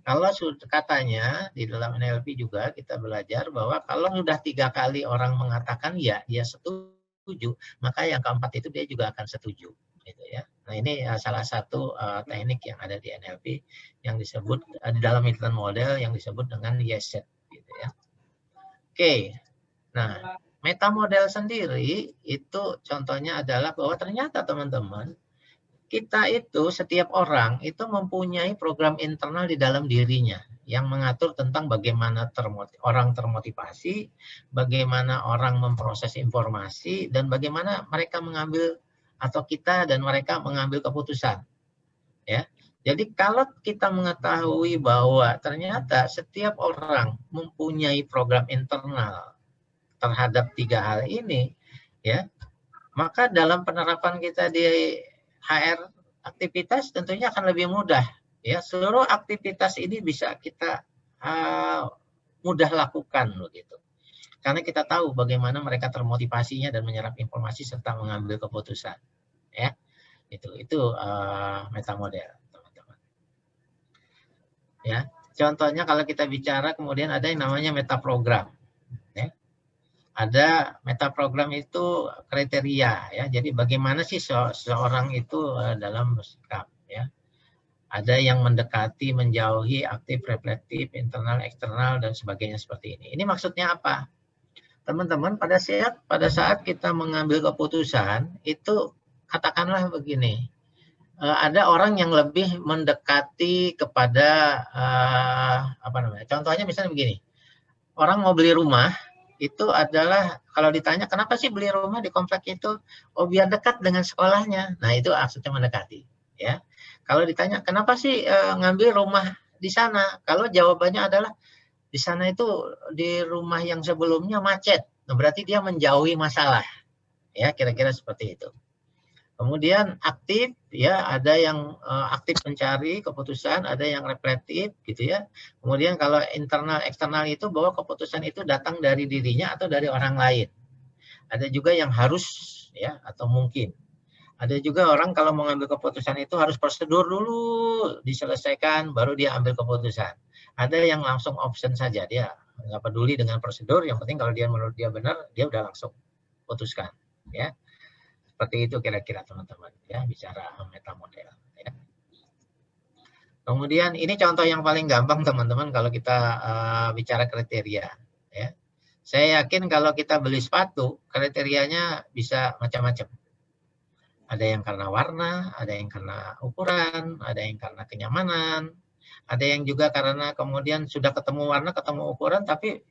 Kalau katanya di dalam NLP juga kita belajar bahwa kalau sudah 3 kali orang mengatakan ya, dia setuju, maka yang keempat itu dia juga akan setuju gitu ya. Nah, ini salah satu teknik yang ada di NLP yang disebut di dalam Milton model yang disebut dengan yes set gitu ya. Oke. Nah, meta model sendiri itu contohnya adalah bahwa ternyata teman-teman kita itu setiap orang itu mempunyai program internal di dalam dirinya yang mengatur tentang bagaimana orang termotivasi, bagaimana orang memproses informasi, dan bagaimana mereka mengambil atau kita dan mereka mengambil keputusan. Ya, Jadi kalau kita mengetahui bahwa ternyata setiap orang mempunyai program internal terhadap 3 hal ini, ya, maka dalam penerapan kita di HR aktivitas tentunya akan lebih mudah. Ya, seluruh aktivitas ini bisa kita mudah lakukan begitu. Karena kita tahu bagaimana mereka termotivasinya dan menyerap informasi serta mengambil keputusan. Ya, itu meta model, teman-teman. Ya, contohnya kalau kita bicara kemudian ada yang namanya meta program. Ya. Ada meta program itu kriteria, ya. Jadi bagaimana sih seorang itu dalam bersikap, ya. Ada yang mendekati, menjauhi, aktif, reflektif, internal, eksternal, dan sebagainya seperti ini. Ini maksudnya apa? Teman-teman, pada saat kita mengambil keputusan, itu katakanlah begini, ada orang yang lebih mendekati kepada, contohnya misalnya begini, orang mau beli rumah, itu adalah, kalau ditanya, kenapa sih beli rumah di komplek itu? Oh, biar dekat dengan sekolahnya. Nah, itu maksudnya mendekati. Ya. Kalau ditanya, kenapa sih ngambil rumah di sana? Kalau jawabannya adalah, di sana itu di rumah yang sebelumnya macet. Nah, berarti dia menjauhi masalah. Ya, kira-kira seperti itu. Kemudian aktif, ya, ada yang aktif mencari keputusan, ada yang reflektif, gitu ya. Kemudian kalau internal eksternal itu bahwa keputusan itu datang dari dirinya atau dari orang lain. Ada juga yang harus, ya, atau mungkin. Ada juga orang kalau mengambil keputusan itu harus prosedur dulu diselesaikan, baru dia ambil keputusan. Ada yang langsung option saja, dia nggak peduli dengan prosedur, yang penting kalau dia menurut dia benar, dia udah langsung putuskan. Ya, seperti itu kira-kira teman-teman. Ya, bicara meta model. Ya. Kemudian ini contoh yang paling gampang teman-teman kalau kita bicara kriteria. Ya. Saya yakin kalau kita beli sepatu, kriterianya bisa macam-macam. Ada yang karena warna, ada yang karena ukuran, ada yang karena kenyamanan, ada yang juga karena kemudian sudah ketemu warna, ketemu ukuran, tapi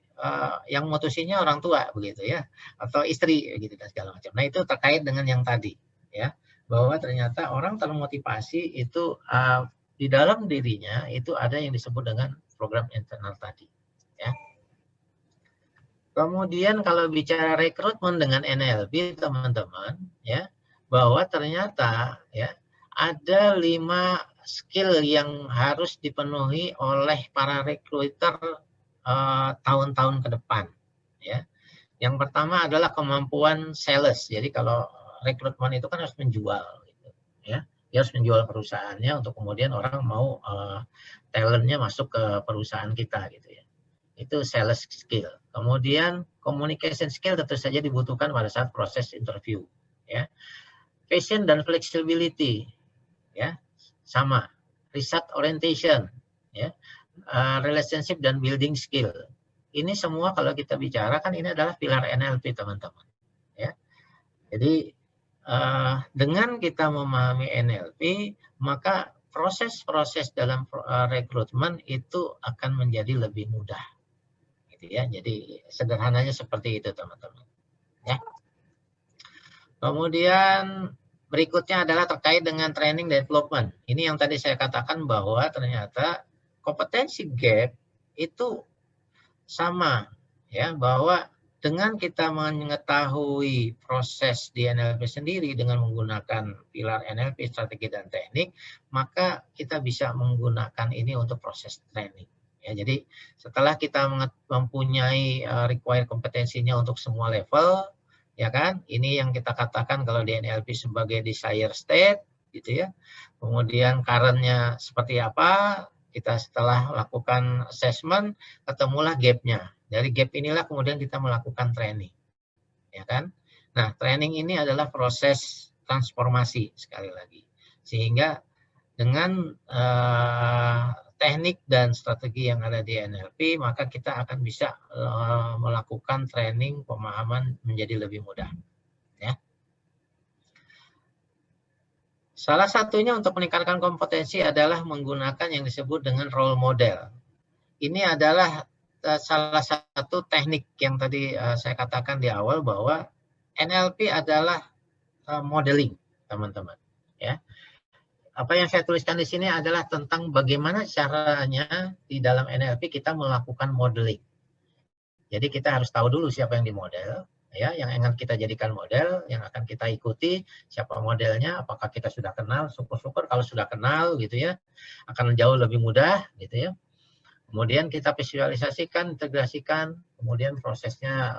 yang mutusinya orang tua begitu ya, atau istri gitu dan segala macam. Nah, itu terkait dengan yang tadi, ya, bahwa ternyata orang termotivasi itu di dalam dirinya itu ada yang disebut dengan program internal tadi, ya. Kemudian kalau bicara rekrutmen dengan NLP, teman-teman, ya, bahwa ternyata, ya, ada 5 skill yang harus dipenuhi oleh para recruiter tahun-tahun ke depan, ya. Yang pertama adalah kemampuan sales. Jadi kalau rekrutmen itu kan harus menjual, gitu, ya. Dia harus menjual perusahaannya untuk kemudian orang mau talentnya masuk ke perusahaan kita, gitu ya. Itu sales skill. Kemudian communication skill tentu saja dibutuhkan pada saat proses interview, ya. Passion dan flexibility, ya, sama. Research orientation, ya. Relationship dan building skill. Ini semua kalau kita bicara kan ini adalah pilar NLP, teman-teman, ya. Jadi dengan kita memahami NLP, maka proses-proses dalam rekrutmen itu akan menjadi lebih mudah. Ya, jadi sederhananya seperti itu, teman-teman. Ya. Kemudian berikutnya adalah terkait dengan training development. Ini yang tadi saya katakan bahwa ternyata kompetensi gap itu sama, ya, bahwa dengan kita mengetahui proses di NLP sendiri dengan menggunakan pilar NLP, strategi dan teknik, maka kita bisa menggunakan ini untuk proses training. Ya, jadi setelah kita mempunyai required kompetensinya untuk semua level, ya kan, ini yang kita katakan kalau di NLP sebagai desired state, gitu ya. Kemudian current-nya seperti apa, kita setelah lakukan assessment, ketemulah gap-nya. Dari gap inilah kemudian kita melakukan training, ya kan. Nah, training ini adalah proses transformasi sekali lagi, sehingga dengan teknik dan strategi yang ada di NLP, maka kita akan bisa melakukan training pemahaman menjadi lebih mudah. Ya. Salah satunya untuk meningkatkan kompetensi adalah menggunakan yang disebut dengan role model. Ini adalah salah satu teknik yang tadi saya katakan di awal bahwa NLP adalah modeling, teman-teman. Ya. apa yang saya tuliskan di sini adalah tentang bagaimana caranya di dalam NLP kita melakukan modeling. Jadi kita harus tahu dulu siapa yang dimodel, ya, yang akan kita jadikan model, yang akan kita ikuti, siapa modelnya, apakah kita sudah kenal, syukur-syukur kalau sudah kenal gitu ya, akan jauh lebih mudah gitu ya. Kemudian kita visualisasikan, integrasikan, kemudian prosesnya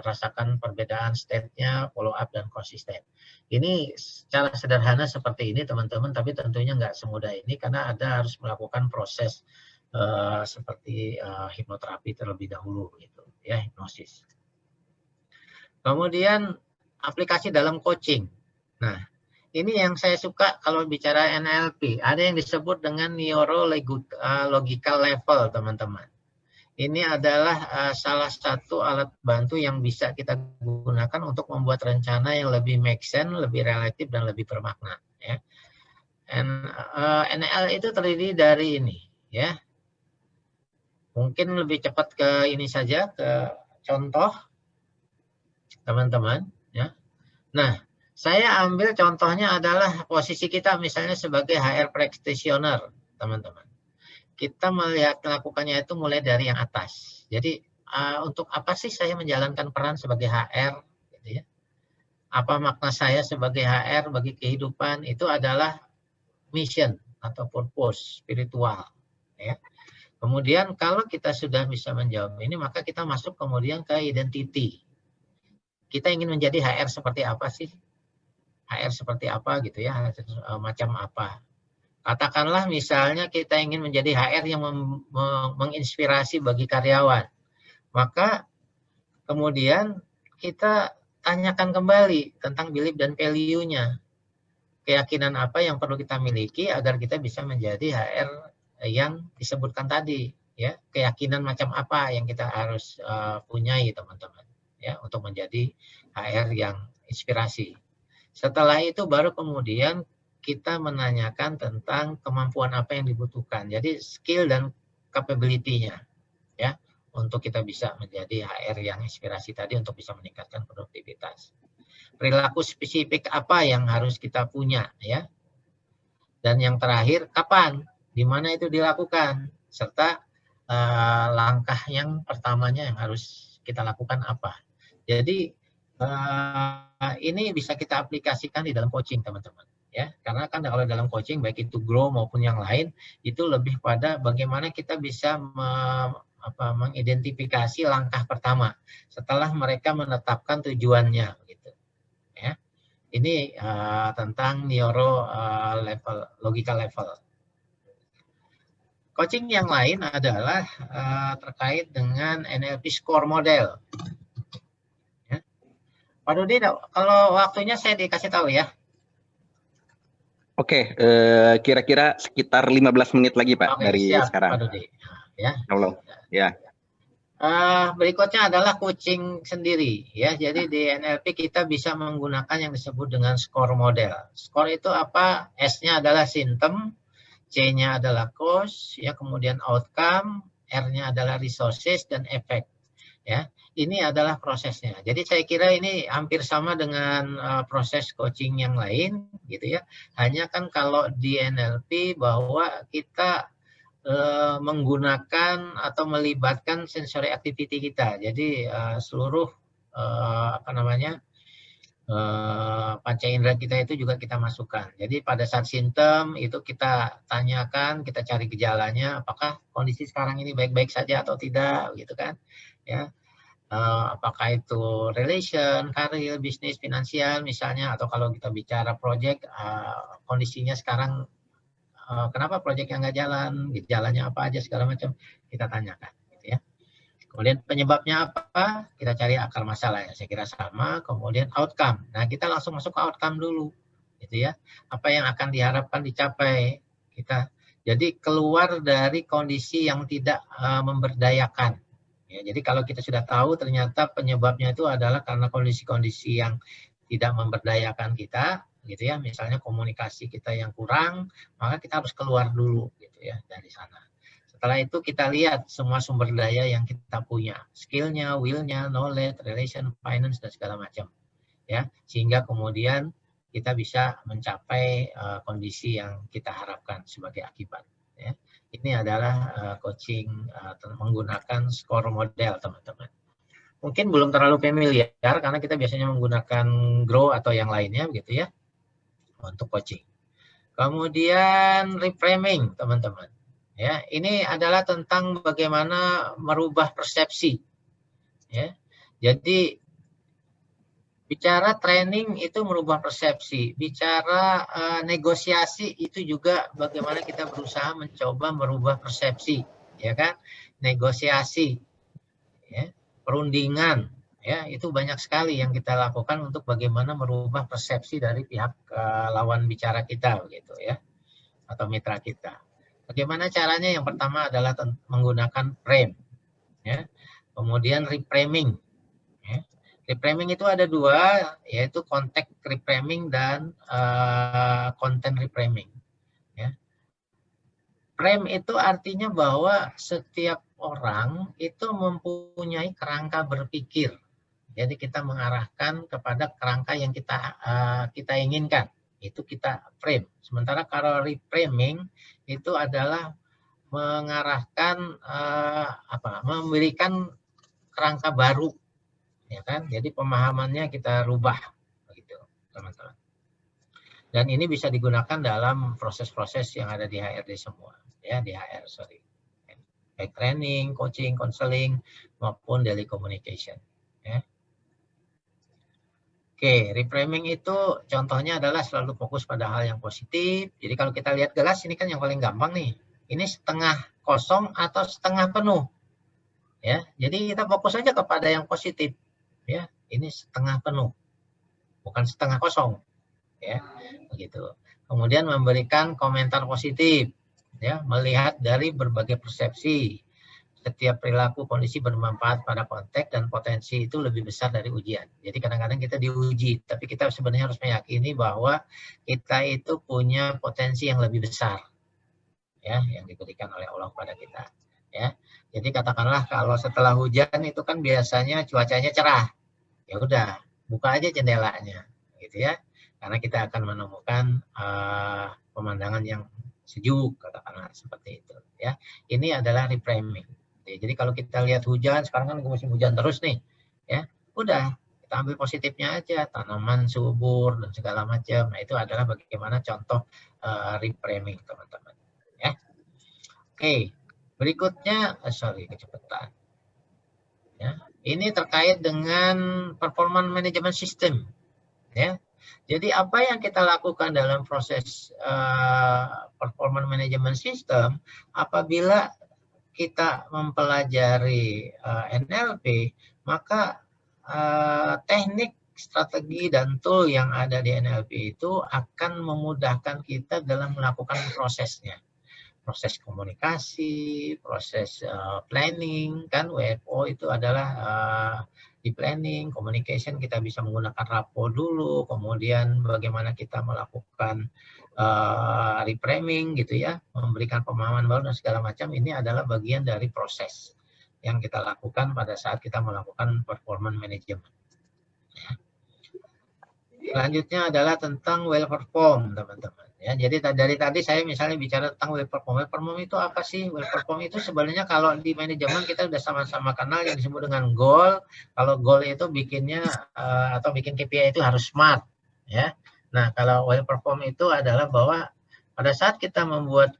rasakan perbedaan state-nya, follow up dan konsisten. Ini secara sederhana seperti ini teman-teman, tapi tentunya nggak semudah ini karena Anda harus melakukan proses seperti hipnoterapi terlebih dahulu gitu ya, hipnosis. Kemudian aplikasi dalam coaching. Nah, ini yang saya suka kalau bicara NLP. Ada yang disebut dengan neurological level, teman-teman. Ini adalah salah satu alat bantu yang bisa kita gunakan untuk membuat rencana yang lebih make sense, lebih relatif, dan lebih bermakna. Ya. NL itu terdiri dari ini. Ya. Mungkin lebih cepat ke ini saja, ke contoh, teman-teman. Ya. Nah, saya ambil contohnya adalah posisi kita misalnya sebagai HR practitioner, teman-teman. Kita melakukannya itu mulai dari yang atas. Jadi untuk apa sih saya menjalankan peran sebagai HR? Gitu ya. Apa makna saya sebagai HR bagi kehidupan? Itu adalah mission atau purpose spiritual. Ya. Kemudian kalau kita sudah bisa menjawab ini, maka kita masuk kemudian ke identity. Kita ingin menjadi HR seperti apa sih? HR seperti apa gitu ya, macam apa. Katakanlah misalnya kita ingin menjadi HR yang menginspirasi bagi karyawan. Maka kemudian kita tanyakan kembali tentang belief dan value-nya. Keyakinan apa yang perlu kita miliki agar kita bisa menjadi HR yang disebutkan tadi. Ya, keyakinan macam apa yang kita harus punyai teman-teman. Ya, untuk menjadi HR yang inspirasi. Setelah itu baru kemudian kita menanyakan tentang kemampuan apa yang dibutuhkan. Jadi skill dan capability-nya ya untuk kita bisa menjadi HR yang inspirasi tadi untuk bisa meningkatkan produktivitas. Perilaku spesifik apa yang harus kita punya ya. Dan yang terakhir kapan, di mana itu dilakukan serta langkah yang pertamanya yang harus kita lakukan apa. Jadi ini bisa kita aplikasikan di dalam coaching teman-teman ya, karena kan kalau dalam coaching baik itu grow maupun yang lain itu lebih pada bagaimana kita bisa mengidentifikasi langkah pertama setelah mereka menetapkan tujuannya gitu ya. Ini tentang logical level. Coaching yang lain adalah terkait dengan NLP score model. Pak Dudi, kalau waktunya saya dikasih tahu ya. Oke, kira-kira sekitar 15 menit lagi Pak. Oke, dari siap, sekarang. Pak Dudi. Ya. Halo. Ya. Berikutnya adalah coaching sendiri ya. Jadi di NLP kita bisa menggunakan yang disebut dengan score model. Score itu apa? S-nya adalah symptom, C-nya adalah cause, ya, kemudian outcome, R-nya adalah resources dan effect. Ya, ini adalah prosesnya. Jadi saya kira ini hampir sama dengan proses coaching yang lain, gitu ya. Hanya kan kalau di NLP bahwa kita menggunakan atau melibatkan sensory activity kita. Jadi seluruh panca indera kita itu juga kita masukkan. Jadi pada saat simptom itu kita tanyakan, kita cari gejalanya, apakah kondisi sekarang ini baik-baik saja atau tidak, gitu kan? Ya, apakah itu relation, karir, bisnis, finansial misalnya, atau kalau kita bicara project, kondisinya sekarang kenapa project yang nggak jalan, gejalanya apa aja segala macam kita tanyakan, gitu ya. Kemudian penyebabnya apa, kita cari akar masalah ya, saya kira sama. Kemudian outcome, nah kita langsung masuk ke outcome dulu, gitu ya. Apa yang akan diharapkan dicapai kita. Jadi keluar dari kondisi yang tidak memberdayakan. Ya, jadi kalau kita sudah tahu ternyata penyebabnya itu adalah karena kondisi-kondisi yang tidak memberdayakan kita, gitu ya. Misalnya komunikasi kita yang kurang, maka kita harus keluar dulu, gitu ya, dari sana. Setelah itu kita lihat semua sumber daya yang kita punya, skill-nya, will-nya, knowledge, relation, finance dan segala macam, ya. Sehingga kemudian kita bisa mencapai kondisi yang kita harapkan sebagai akibat. Ya. Ini adalah coaching menggunakan score model, teman-teman. Mungkin belum terlalu familiar karena kita biasanya menggunakan Grow atau yang lainnya begitu ya untuk coaching. Kemudian reframing, teman-teman. Ya, ini adalah tentang bagaimana merubah persepsi. Ya. Jadi bicara training itu merubah persepsi, bicara negosiasi itu juga bagaimana kita berusaha mencoba merubah persepsi, ya kan? Negosiasi, ya, perundingan, ya itu banyak sekali yang kita lakukan untuk bagaimana merubah persepsi dari pihak lawan bicara kita, begitu ya, atau mitra kita. Bagaimana caranya? Yang pertama adalah menggunakan frame, ya, kemudian reframing. Ya. Reframing itu ada dua, yaitu context reframing dan content reframing. Ya. Frame itu artinya bahwa setiap orang itu mempunyai kerangka berpikir. Jadi kita mengarahkan kepada kerangka yang kita inginkan. Itu kita frame. Sementara kalau reframing itu adalah mengarahkan memberikan kerangka baru. Ya kan? Jadi pemahamannya kita rubah begitu, teman-teman. Dan ini bisa digunakan dalam proses-proses yang ada di HRD semua, ya, di HR, sorry. Baik training, coaching, counseling maupun daily communication, ya. Oke, reframing itu contohnya adalah selalu fokus pada hal yang positif. Jadi kalau kita lihat gelas ini kan yang paling gampang nih. Ini setengah kosong atau setengah penuh. Ya, jadi kita fokus saja kepada yang positif. Ya, ini setengah penuh, bukan setengah kosong, ya, begitu. Kemudian memberikan komentar positif, ya, melihat dari berbagai persepsi. Setiap perilaku kondisi bermanfaat pada konteks dan potensi itu lebih besar dari ujian. Jadi kadang-kadang kita diuji, tapi kita sebenarnya harus meyakini bahwa kita itu punya potensi yang lebih besar, ya, yang diberikan oleh Allah pada kita. Ya, jadi katakanlah kalau setelah hujan itu kan biasanya cuacanya cerah, ya udah buka aja jendelanya, gitu ya, karena kita akan menemukan pemandangan yang sejuk, katakanlah seperti itu. Ya, ini adalah reframing. Jadi kalau kita lihat hujan, sekarang kan musim hujan terus nih, ya, udah kita ambil positifnya aja, tanaman subur dan segala macam. Nah itu adalah bagaimana contoh reframing, teman-teman. Ya, oke. Berikutnya, kecepatan. Ya, ini terkait dengan performance management system. Ya, jadi apa yang kita lakukan dalam proses performance management system, apabila kita mempelajari NLP, maka teknik, strategi dan tool yang ada di NLP itu akan memudahkan kita dalam melakukan prosesnya. Proses komunikasi, proses planning, kan WFO itu adalah di planning, communication kita bisa menggunakan RAPO dulu, kemudian bagaimana kita melakukan reframing gitu ya, memberikan pemahaman baru dan segala macam. Ini adalah bagian dari proses yang kita lakukan pada saat kita melakukan performance management. Selanjutnya adalah tentang well perform, teman-teman. Ya, jadi dari tadi saya misalnya bicara tentang well perform. Well perform itu apa sih? Well perform itu sebenarnya kalau di manajemen kita sudah sama-sama kenal yang disebut dengan goal. Kalau goal itu bikinnya atau bikin KPI itu harus smart, ya. Nah, kalau well perform itu adalah bahwa pada saat kita membuat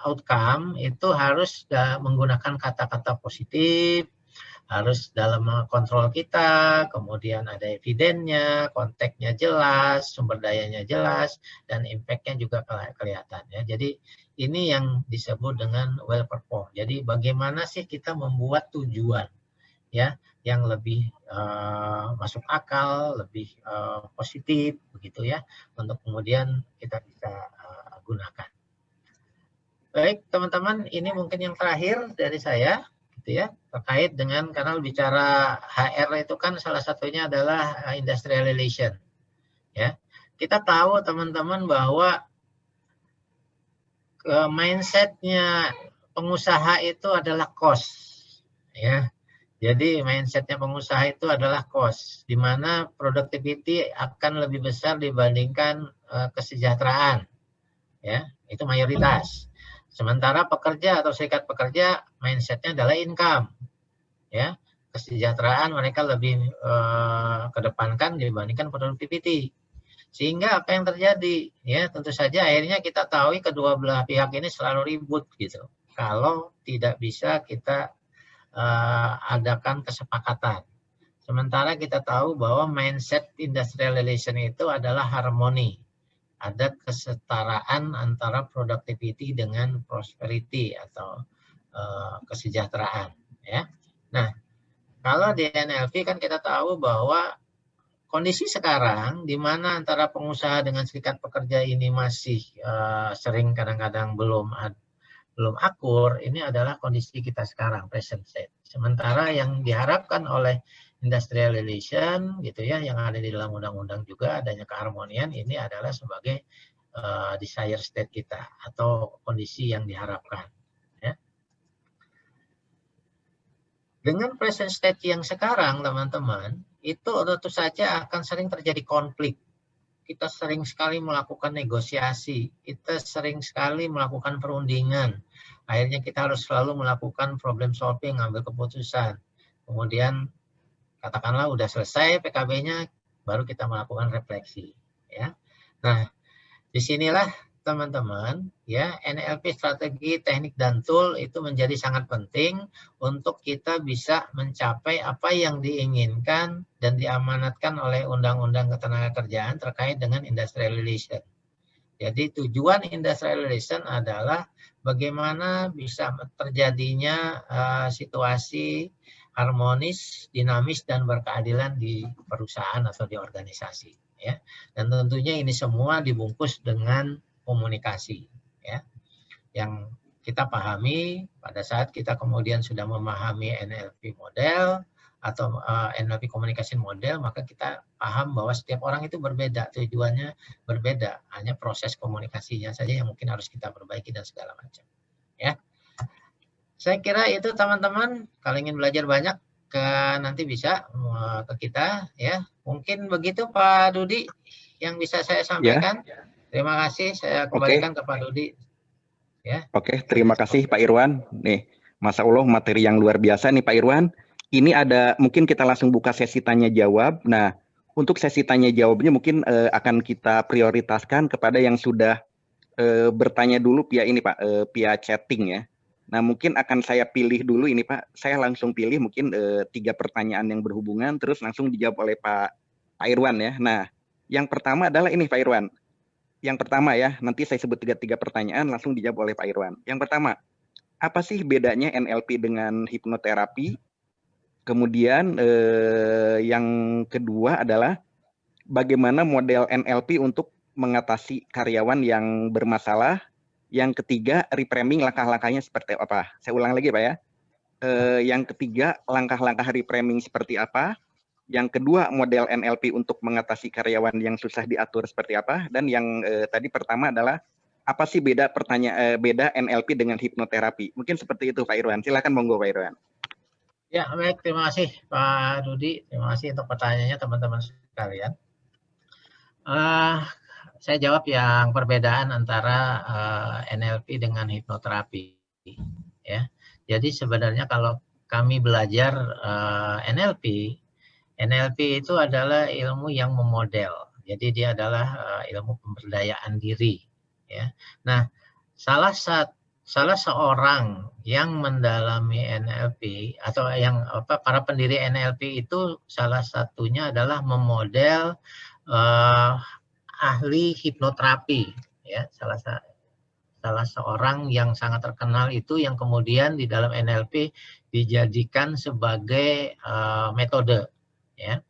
outcome itu harus menggunakan kata-kata positif, harus dalam kontrol kita, kemudian ada evidennya, konteksnya jelas, sumber dayanya jelas, dan impact-nya juga kelihatan. Ya. Jadi ini yang disebut dengan well perform. Jadi bagaimana sih kita membuat tujuan, ya, yang lebih masuk akal, lebih positif, begitu ya, untuk kemudian kita bisa gunakan. Baik teman-teman, ini mungkin yang terakhir dari saya. Ya, terkait dengan, karena bicara HR itu kan salah satunya adalah industrial relation. Ya, kita tahu teman-teman bahwa mindsetnya pengusaha itu adalah cost. Ya, Jadi mindsetnya pengusaha itu adalah cost, di mana productivity akan lebih besar dibandingkan kesejahteraan, ya itu mayoritas. Sementara pekerja atau serikat pekerja mindsetnya adalah income, ya kesejahteraan mereka lebih kedepankan dibandingkan productivity. Sehingga apa yang terjadi, ya tentu saja akhirnya kita tahu kedua belah pihak ini selalu ribut gitu. Kalau tidak bisa kita adakan kesepakatan. Sementara kita tahu bahwa mindset industrial relation itu adalah harmoni. Ada kesetaraan antara productivity dengan prosperity atau kesejahteraan. Ya. Nah, kalau di NLP kan kita tahu bahwa kondisi sekarang di mana antara pengusaha dengan serikat pekerja ini masih sering kadang-kadang belum akur, ini adalah kondisi kita sekarang, present state. Sementara yang diharapkan oleh industrial relation gitu ya, yang ada di dalam undang-undang juga adanya keharmonian, ini adalah sebagai desire state kita atau kondisi yang diharapkan. Ya. Dengan present state yang sekarang, teman-teman, itu tentu saja akan sering terjadi konflik. Kita sering sekali melakukan negosiasi, kita sering sekali melakukan perundingan. Akhirnya kita harus selalu melakukan problem solving, ambil keputusan. Kemudian katakanlah udah selesai PKB-nya, baru kita melakukan refleksi. Ya. Nah, disinilah teman-teman, ya NLP strategi, teknik dan tool itu menjadi sangat penting untuk kita bisa mencapai apa yang diinginkan dan diamanatkan oleh Undang-Undang Ketenagakerjaan terkait dengan industrial relation. Jadi tujuan industrial relation adalah bagaimana bisa terjadinya situasi harmonis, dinamis dan berkeadilan di perusahaan atau di organisasi. Ya. Dan tentunya ini semua dibungkus dengan komunikasi, ya, yang kita pahami pada saat kita kemudian sudah memahami NLP model atau NLP communication model, maka kita paham bahwa setiap orang itu berbeda, tujuannya berbeda, hanya proses komunikasinya saja yang mungkin harus kita perbaiki dan segala macam. Ya, saya kira itu teman-teman, kalau ingin belajar banyak nanti bisa ke kita, ya. Mungkin begitu Pak Dudi yang bisa saya sampaikan. Ya. Terima kasih, saya kembalikan ke Pak Dudi. Ya. Oke, terima kasih Pak Irwan. Nih, Masya Allah materi yang luar biasa nih Pak Irwan. Ini ada, mungkin kita langsung buka sesi tanya jawab. Nah, untuk sesi tanya jawabnya mungkin akan kita prioritaskan kepada yang sudah bertanya dulu via ini Pak, via chatting ya. Nah, mungkin akan saya pilih dulu ini Pak. Saya langsung pilih mungkin 3 pertanyaan yang berhubungan, terus langsung dijawab oleh Pak Irwan ya. Nah, yang pertama adalah ini Pak Irwan. Yang pertama ya, nanti saya sebut 3 pertanyaan langsung dijawab oleh Pak Irwan. Yang pertama, apa sih bedanya NLP dengan hipnoterapi? Kemudian yang kedua adalah bagaimana model NLP untuk mengatasi karyawan yang bermasalah? Yang ketiga, reframing langkah-langkahnya seperti apa? Saya ulang lagi Pak ya. Yang ketiga, langkah-langkah reframing seperti apa? Yang kedua, model NLP untuk mengatasi karyawan yang susah diatur seperti apa? Dan yang tadi pertama adalah apa sih beda NLP dengan hipnoterapi? Mungkin seperti itu Pak Irwan. Silakan monggo Pak Irwan. Ya, baik, terima kasih Pak Rudi. Terima kasih untuk pertanyaannya teman-teman sekalian. Saya jawab yang perbedaan antara NLP dengan hipnoterapi. Ya, jadi sebenarnya kalau kami belajar NLP itu adalah ilmu yang memodel. Jadi dia adalah ilmu pemberdayaan diri. Ya. Nah, salah seorang yang mendalami NLP atau yang para pendiri NLP itu salah satunya adalah memodel ahli hipnoterapi. Ya, salah seorang yang sangat terkenal itu yang kemudian di dalam NLP dijadikan sebagai metode. Ya,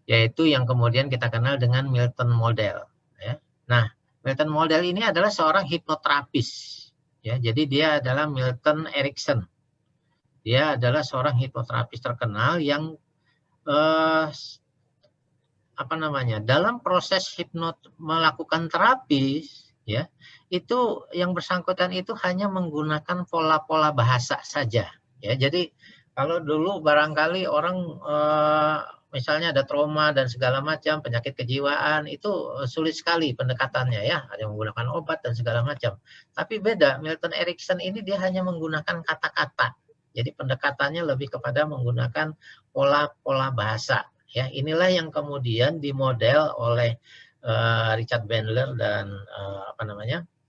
yaitu yang kemudian kita kenal dengan Milton Model. Ya. Nah, Milton Model ini adalah seorang hipnoterapis. Ya, jadi dia adalah Milton Erickson. Dia adalah seorang hipnoterapis terkenal yang dalam proses melakukan terapi, ya, itu yang bersangkutan itu hanya menggunakan pola-pola bahasa saja. Ya, jadi Kalau dulu barangkali orang misalnya ada trauma dan segala macam, penyakit kejiwaan, itu sulit sekali pendekatannya ya, ada yang menggunakan obat dan segala macam. Tapi beda, Milton Erickson ini dia hanya menggunakan kata-kata. Jadi pendekatannya lebih kepada menggunakan pola-pola bahasa. Ya, inilah yang kemudian dimodel oleh Richard Bandler dan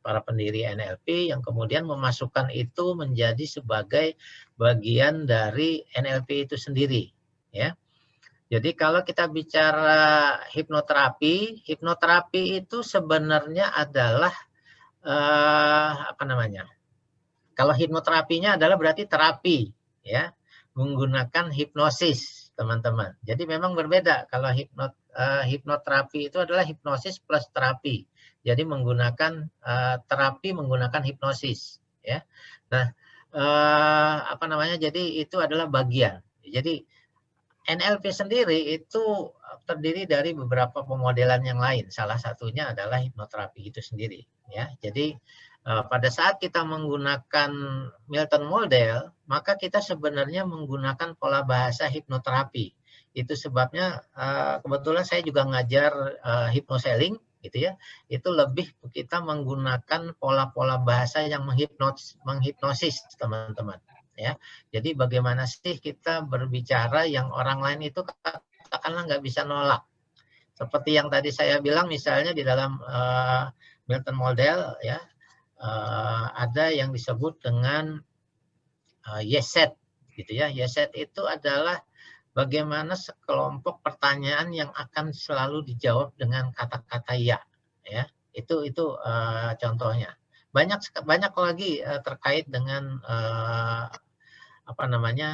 para pendiri NLP yang kemudian memasukkan itu menjadi sebagai bagian dari NLP itu sendiri, ya. Jadi kalau kita bicara hipnoterapi, hipnoterapi itu sebenarnya adalah kalau hipnoterapinya adalah berarti terapi, ya, menggunakan hipnosis, teman-teman. Jadi memang berbeda. Kalau hipnoterapi itu adalah hipnosis plus terapi. Jadi menggunakan terapi menggunakan hipnosis, ya. Nah, jadi itu adalah bagian. Jadi NLP sendiri itu terdiri dari beberapa pemodelan yang lain. Salah satunya adalah hipnoterapi itu sendiri, ya. Jadi pada saat kita menggunakan Milton Model, maka kita sebenarnya menggunakan pola bahasa hipnoterapi. Itu sebabnya kebetulan saya juga ngajar hypnoselling, gitu ya. Itu lebih kita menggunakan pola-pola bahasa yang menghipnosis teman-teman, ya. Jadi bagaimana sih kita berbicara yang orang lain itu katakanlah nggak bisa nolak. Seperti yang tadi saya bilang misalnya di dalam Milton Model, ya, ada yang disebut dengan yes set, gitu ya. Yes set itu adalah bagaimana sekelompok pertanyaan yang akan selalu dijawab dengan kata-kata ya, ya. Itu contohnya. Banyak lagi terkait dengan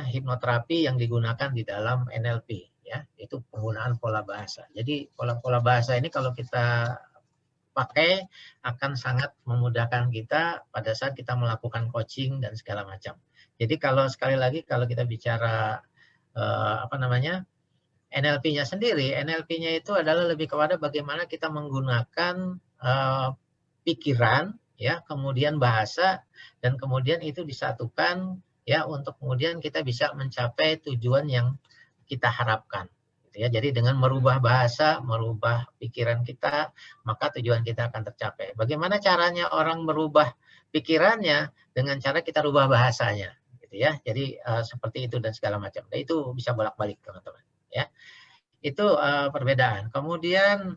hipnoterapi yang digunakan di dalam NLP, ya. Itu penggunaan pola bahasa. Jadi pola-pola bahasa ini kalau kita pakai akan sangat memudahkan kita pada saat kita melakukan coaching dan segala macam. Jadi kalau sekali lagi kalau kita bicara NLP-nya sendiri, NLP-nya itu adalah lebih kepada bagaimana kita menggunakan pikiran, ya, kemudian bahasa, dan kemudian itu disatukan, ya, untuk kemudian kita bisa mencapai tujuan yang kita harapkan. Ya, jadi dengan merubah bahasa, merubah pikiran kita, maka tujuan kita akan tercapai. Bagaimana caranya orang merubah pikirannya? Dengan cara kita rubah bahasanya, gitu ya. Jadi seperti itu dan segala macam. Nah, itu bisa bolak-balik, teman-teman, ya. Itu perbedaan. Kemudian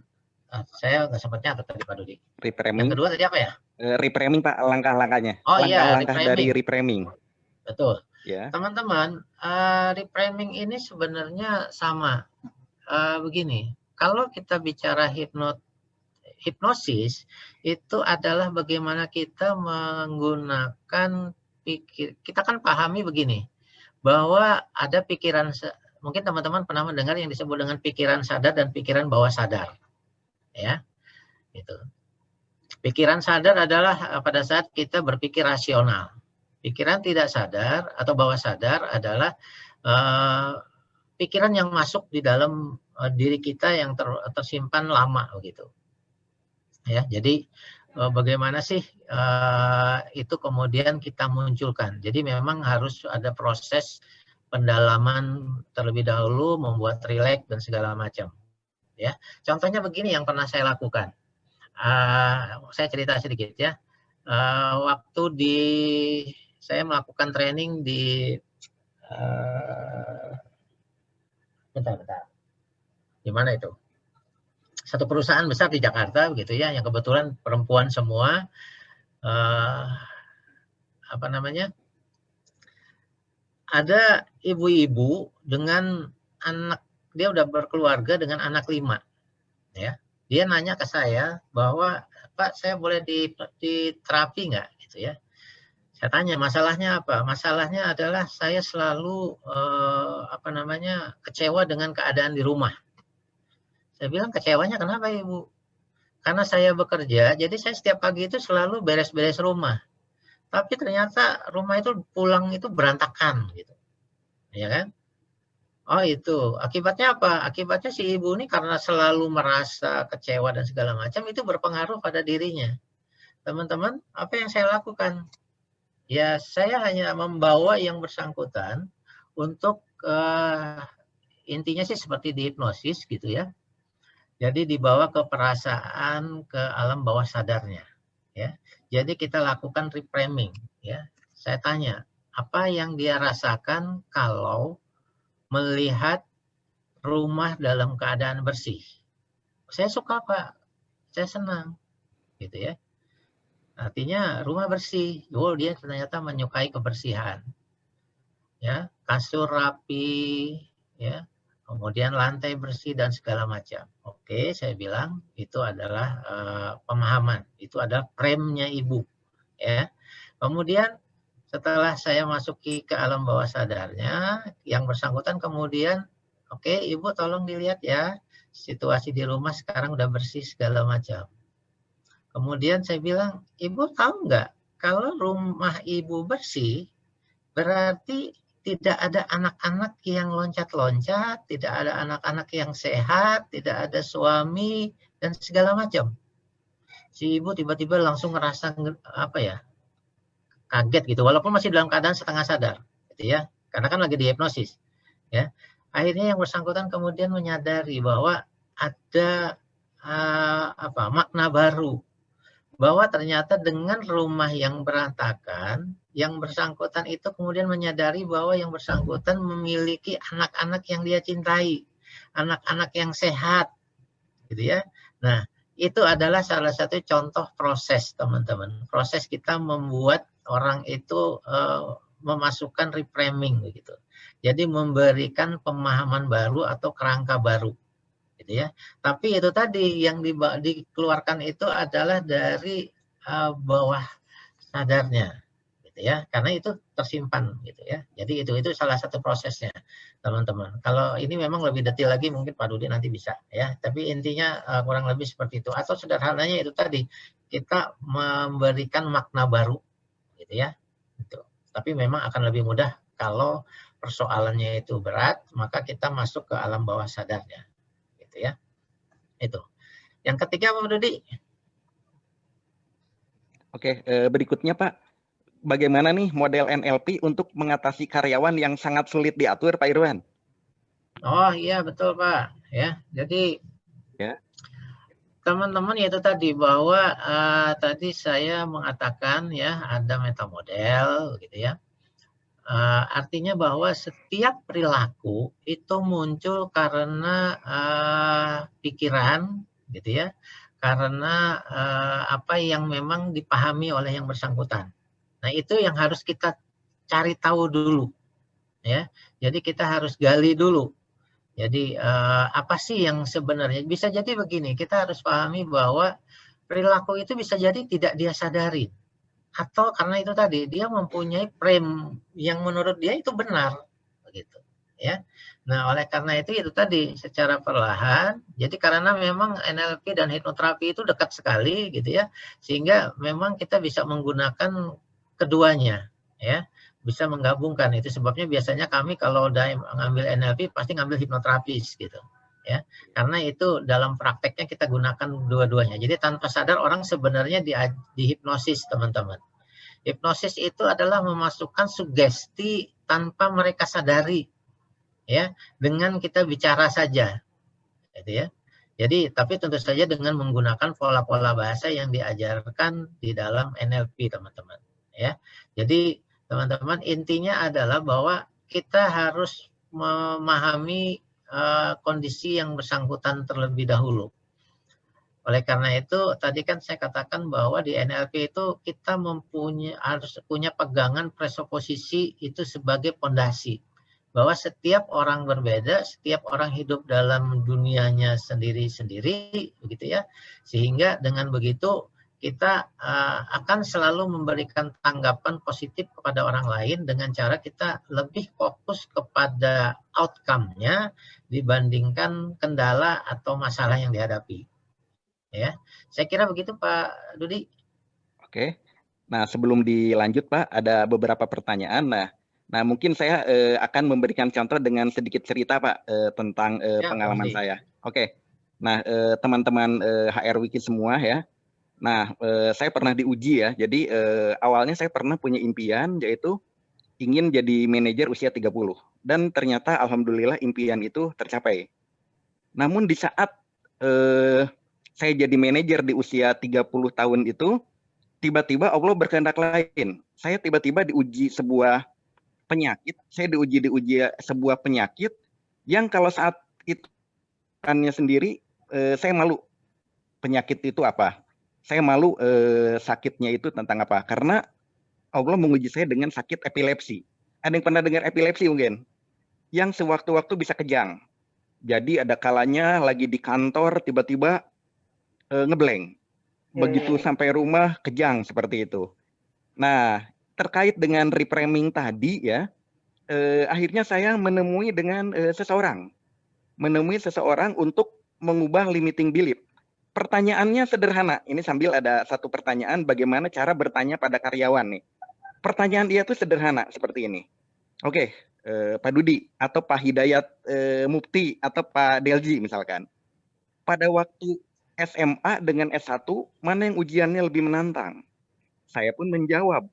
saya nggak sempat nyatet tadi, Pak Dudi. Reframing. Yang kedua tadi apa ya? Reframing, Pak, langkah-langkahnya. Oh iya, langkah-langkah dari reframing. Betul. Ya. Teman-teman, reframing ini sebenarnya sama. Begini, kalau kita bicara hipnosis, itu adalah bagaimana kita menggunakan kita kan pahami begini, bahwa ada pikiran, mungkin teman-teman pernah mendengar yang disebut dengan pikiran sadar dan pikiran bawah sadar, ya. Itu. Pikiran sadar adalah pada saat kita berpikir rasional. Pikiran tidak sadar atau bawah sadar adalah pikiran yang masuk di dalam diri kita yang tersimpan lama, begitu. Ya, jadi bagaimana sih itu kemudian kita munculkan. Jadi memang harus ada proses pendalaman terlebih dahulu, membuat rileks dan segala macam. Ya, contohnya begini yang pernah saya lakukan. Saya cerita sedikit, ya. Waktu saya melakukan training di bentar. Di mana itu? Satu perusahaan besar di Jakarta, begitu ya, yang kebetulan perempuan semua. Ada ibu-ibu dengan anak, dia udah berkeluarga dengan anak 5, ya. Dia nanya ke saya bahwa, Pak, saya boleh di terapi nggak, gitu ya. Saya tanya masalahnya apa? Masalahnya adalah saya selalu kecewa dengan keadaan di rumah. Saya bilang, kecewanya kenapa, Ibu? Karena saya bekerja, jadi saya setiap pagi itu selalu beres-beres rumah. Tapi ternyata rumah itu pulang itu berantakan, gitu. Ya kan? Oh, itu. Akibatnya apa? Akibatnya si ibu ini karena selalu merasa kecewa dan segala macam, itu berpengaruh pada dirinya. Teman-teman, apa yang saya lakukan? Ya, saya hanya membawa yang bersangkutan untuk intinya sih seperti di hipnosis gitu ya. Jadi dibawa ke perasaan, ke alam bawah sadarnya. Ya, jadi kita lakukan reframing. Ya, saya tanya apa yang dia rasakan kalau melihat rumah dalam keadaan bersih. Saya suka Pak, saya senang, gitu ya. Artinya rumah bersih, oh dia ternyata menyukai kebersihan, ya, kasur rapi, ya, kemudian lantai bersih dan segala macam. Oke, saya bilang itu adalah pemahaman, itu adalah frame-nya ibu, ya. Kemudian setelah saya masuki ke alam bawah sadarnya, yang bersangkutan kemudian, oke, ibu tolong dilihat ya, situasi di rumah sekarang udah bersih segala macam. Kemudian saya bilang, ibu tahu nggak, kalau rumah ibu bersih, berarti tidak ada anak-anak yang loncat-loncat, tidak ada anak-anak yang sehat, tidak ada suami, dan segala macam. Si ibu tiba-tiba langsung ngerasa apa ya, kaget gitu, walaupun masih dalam keadaan setengah sadar, gitu ya, karena kan lagi dihipnosis, ya. Akhirnya yang bersangkutan kemudian menyadari bahwa ada makna baru, bahwa ternyata dengan rumah yang berantakan, yang bersangkutan itu kemudian menyadari bahwa yang bersangkutan memiliki anak-anak yang dia cintai, anak-anak yang sehat, gitu ya. Nah, itu adalah salah satu contoh proses, teman-teman. Proses kita membuat orang itu memasukkan reframing, begitu. Jadi memberikan pemahaman baru atau kerangka baru, gitu ya. Tapi itu tadi yang dikeluarkan itu adalah dari bawah sadarnya, gitu ya, karena itu tersimpan, gitu ya. Jadi itu salah satu prosesnya, teman-teman. Kalau ini memang lebih detail lagi mungkin Pak Dudi nanti bisa, ya. Tapi intinya kurang lebih seperti itu. Atau sederhananya itu tadi, kita memberikan makna baru, gitu ya. Gitu. Tapi memang akan lebih mudah kalau persoalannya itu berat, maka kita masuk ke alam bawah sadarnya, gitu ya. Itu. Yang ketiga Pak Dudi. Oke, berikutnya Pak, bagaimana nih model NLP untuk mengatasi karyawan yang sangat sulit diatur, Pak Irwan? Oh iya betul Pak, ya. Jadi ya, teman-teman itu tadi bahwa tadi saya mengatakan ya ada metamodel, gitu ya. Artinya bahwa setiap perilaku itu muncul karena pikiran, gitu ya, karena apa yang memang dipahami oleh yang bersangkutan. Nah itu yang harus kita cari tahu dulu, ya. Jadi kita harus gali dulu. Jadi apa sih yang sebenarnya, bisa jadi begini, kita harus pahami bahwa perilaku itu bisa jadi tidak dia sadari. Atau karena itu tadi dia mempunyai frame yang menurut dia itu benar, begitu ya. Nah oleh karena itu tadi secara perlahan, jadi karena memang NLP dan hipnoterapi itu dekat sekali gitu ya, sehingga memang kita bisa menggunakan keduanya ya, bisa menggabungkan. Itu sebabnya biasanya kami kalau udah ngambil NLP pasti ngambil hipnoterapis gitu ya, karena itu dalam prakteknya kita gunakan dua-duanya. Jadi tanpa sadar orang sebenarnya dihipnosis, teman-teman. Hipnosis itu adalah memasukkan sugesti tanpa mereka sadari, ya, dengan kita bicara saja, gitu ya. Jadi, tapi tentu saja dengan menggunakan pola-pola bahasa yang diajarkan di dalam NLP, teman-teman, ya. Jadi, teman-teman, intinya adalah bahwa kita harus memahami kondisi yang bersangkutan terlebih dahulu. Oleh karena itu, tadi kan saya katakan bahwa di NLP itu kita harus punya pegangan presuposisi itu sebagai pondasi. Bahwa setiap orang berbeda, setiap orang hidup dalam dunianya sendiri-sendiri, begitu ya. Sehingga dengan begitu kita akan selalu memberikan tanggapan positif kepada orang lain dengan cara kita lebih fokus kepada outcome-nya dibandingkan kendala atau masalah yang dihadapi. Ya, saya kira begitu Pak Dudi. Oke. Nah, sebelum dilanjut Pak, ada beberapa pertanyaan. Nah mungkin saya akan memberikan contoh dengan sedikit cerita Pak tentang pengalaman saya. Oke. Nah, teman-teman HR Wiki semua ya. Nah, saya pernah diuji ya. Jadi awalnya saya pernah punya impian yaitu ingin jadi manajer usia 30. dan ternyata alhamdulillah impian itu tercapai. Namun di saat saya jadi manajer di usia 30 tahun itu, tiba-tiba Allah berkehendak lain. Saya tiba-tiba diuji sebuah penyakit, sebuah penyakit yang kalau saat itu sendiri saya malu. Penyakit itu apa? Saya malu sakitnya itu tentang apa? Karena Allah menguji saya dengan sakit epilepsi. Ada yang pernah dengar epilepsi mungkin? Yang sewaktu-waktu bisa kejang. Jadi ada kalanya lagi di kantor tiba-tiba ngeblank. Begitu sampai rumah kejang seperti itu. Nah, terkait dengan reframing tadi ya, akhirnya saya menemui seseorang untuk mengubah limiting belief. Pertanyaannya sederhana. Ini sambil ada satu pertanyaan, bagaimana cara bertanya pada karyawan nih. Pertanyaan dia tuh sederhana seperti ini. Oke, Pak Dudi atau Pak Hidayat Mufti atau Pak Delji misalkan. Pada waktu SMA dengan S1, mana yang ujiannya lebih menantang? Saya pun menjawab,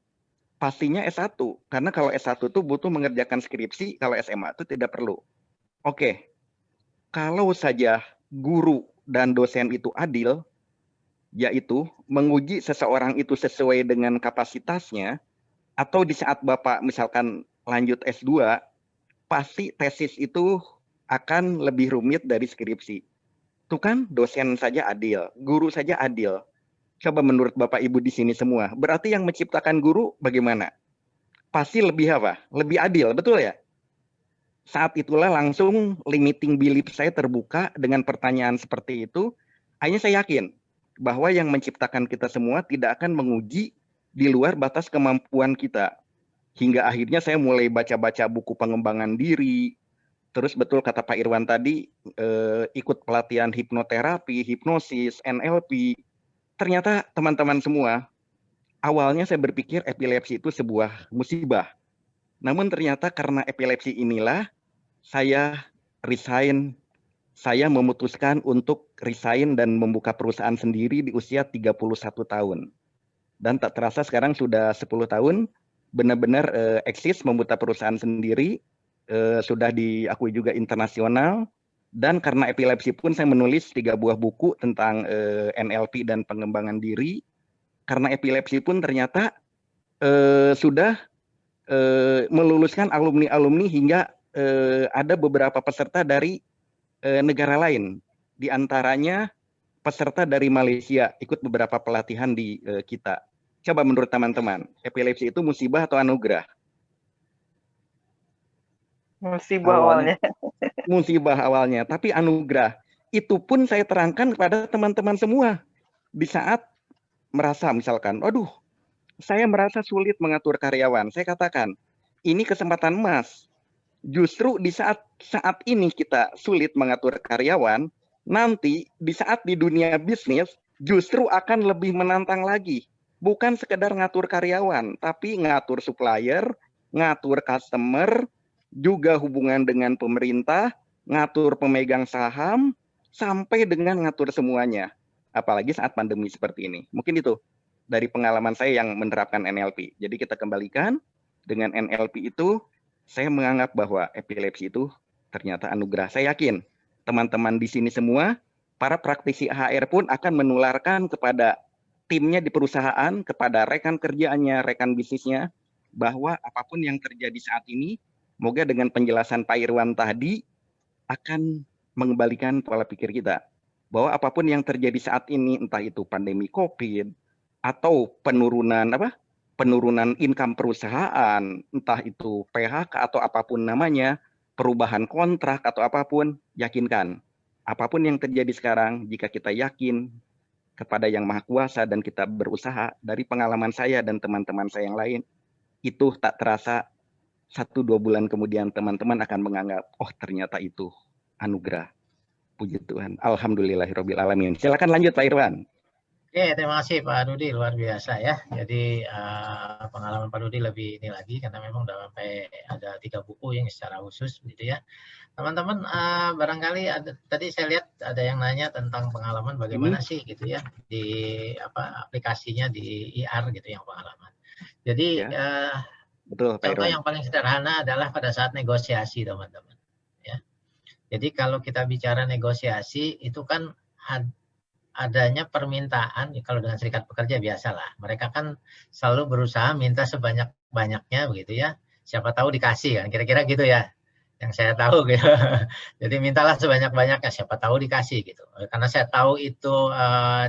pastinya S1. Karena kalau S1 itu butuh mengerjakan skripsi, kalau SMA itu tidak perlu. Oke, kalau saja guru dan dosen itu adil, yaitu menguji seseorang itu sesuai dengan kapasitasnya, atau di saat Bapak misalkan lanjut S2, pasti tesis itu akan lebih rumit dari skripsi. Itu kan dosen saja adil, guru saja adil. Coba menurut Bapak Ibu di sini semua, berarti yang menciptakan guru bagaimana? Pasti lebih apa? Lebih adil, betul ya? Saat itulah langsung limiting belief saya terbuka dengan pertanyaan seperti itu. Hanya saya yakin bahwa yang menciptakan kita semua tidak akan menguji di luar batas kemampuan kita. Hingga akhirnya saya mulai baca-baca buku pengembangan diri. Terus betul kata Pak Irwan tadi, ikut pelatihan hipnoterapi, hipnosis, NLP. Ternyata teman-teman semua, awalnya saya berpikir epilepsi itu sebuah musibah. Namun ternyata karena epilepsi inilah saya resign, saya memutuskan untuk resign dan membuka perusahaan sendiri di usia 31 tahun. Dan tak terasa sekarang sudah 10 tahun, benar-benar eksis membuka perusahaan sendiri, sudah diakui juga internasional, dan karena epilepsi pun saya menulis 3 buah buku tentang NLP dan pengembangan diri. Karena epilepsi pun ternyata sudah meluluskan alumni-alumni hingga ada beberapa peserta dari negara lain. Di antaranya peserta dari Malaysia ikut beberapa pelatihan di kita. Coba menurut teman-teman, epilepsi itu musibah atau anugerah? Musibah awalnya. Musibah awalnya, tapi anugerah. Itu pun saya terangkan kepada teman-teman semua. Di saat merasa misalkan, aduh, saya merasa sulit mengatur karyawan. Saya katakan, ini kesempatan emas. Justru di saat ini kita sulit mengatur karyawan, nanti di saat di dunia bisnis justru akan lebih menantang lagi. Bukan sekedar ngatur karyawan, tapi ngatur supplier, ngatur customer, juga hubungan dengan pemerintah, ngatur pemegang saham, sampai dengan ngatur semuanya. Apalagi saat pandemi seperti ini. Mungkin itu dari pengalaman saya yang menerapkan NLP. Jadi kita kembalikan dengan NLP itu, saya menganggap bahwa epilepsi itu ternyata anugerah. Saya yakin teman-teman di sini semua, para praktisi HR pun akan menularkan kepada timnya di perusahaan, kepada rekan kerjaannya, rekan bisnisnya, bahwa apapun yang terjadi saat ini, semoga dengan penjelasan Pak Irwan tadi akan mengembalikan pola pikir kita. Bahwa apapun yang terjadi saat ini, entah itu pandemi COVID, atau penurunan income perusahaan, entah itu PHK atau apapun namanya, perubahan kontrak atau apapun, yakinkan. Apapun yang terjadi sekarang, jika kita yakin kepada Yang Maha Kuasa dan kita berusaha, dari pengalaman saya dan teman-teman saya yang lain, itu tak terasa 1-2 bulan kemudian teman-teman akan menganggap, oh ternyata itu anugerah. Puji Tuhan. Alhamdulillahirabbil alamin. Silakan lanjut Pak Irwan. Oke, terima kasih Pak Dudi, luar biasa ya. Jadi pengalaman Pak Dudi lebih ini lagi karena memang udah sampai ada 3 buku yang secara khusus gitu ya. Teman-teman barangkali tadi saya lihat ada yang nanya tentang pengalaman bagaimana sih gitu ya di aplikasinya di IR gitu yang pengalaman. Jadi Betul, Pak Contoh Irwan. yang paling sederhana adalah pada saat negosiasi, teman-teman. Ya. Jadi kalau kita bicara negosiasi, itu kan adanya permintaan, kalau dengan serikat pekerja biasalah. Mereka kan selalu berusaha minta sebanyak-banyaknya begitu ya. Siapa tahu dikasih kan, kira-kira gitu ya. Yang saya tahu gitu. Jadi mintalah sebanyak-banyaknya, siapa tahu dikasih gitu. Karena saya tahu itu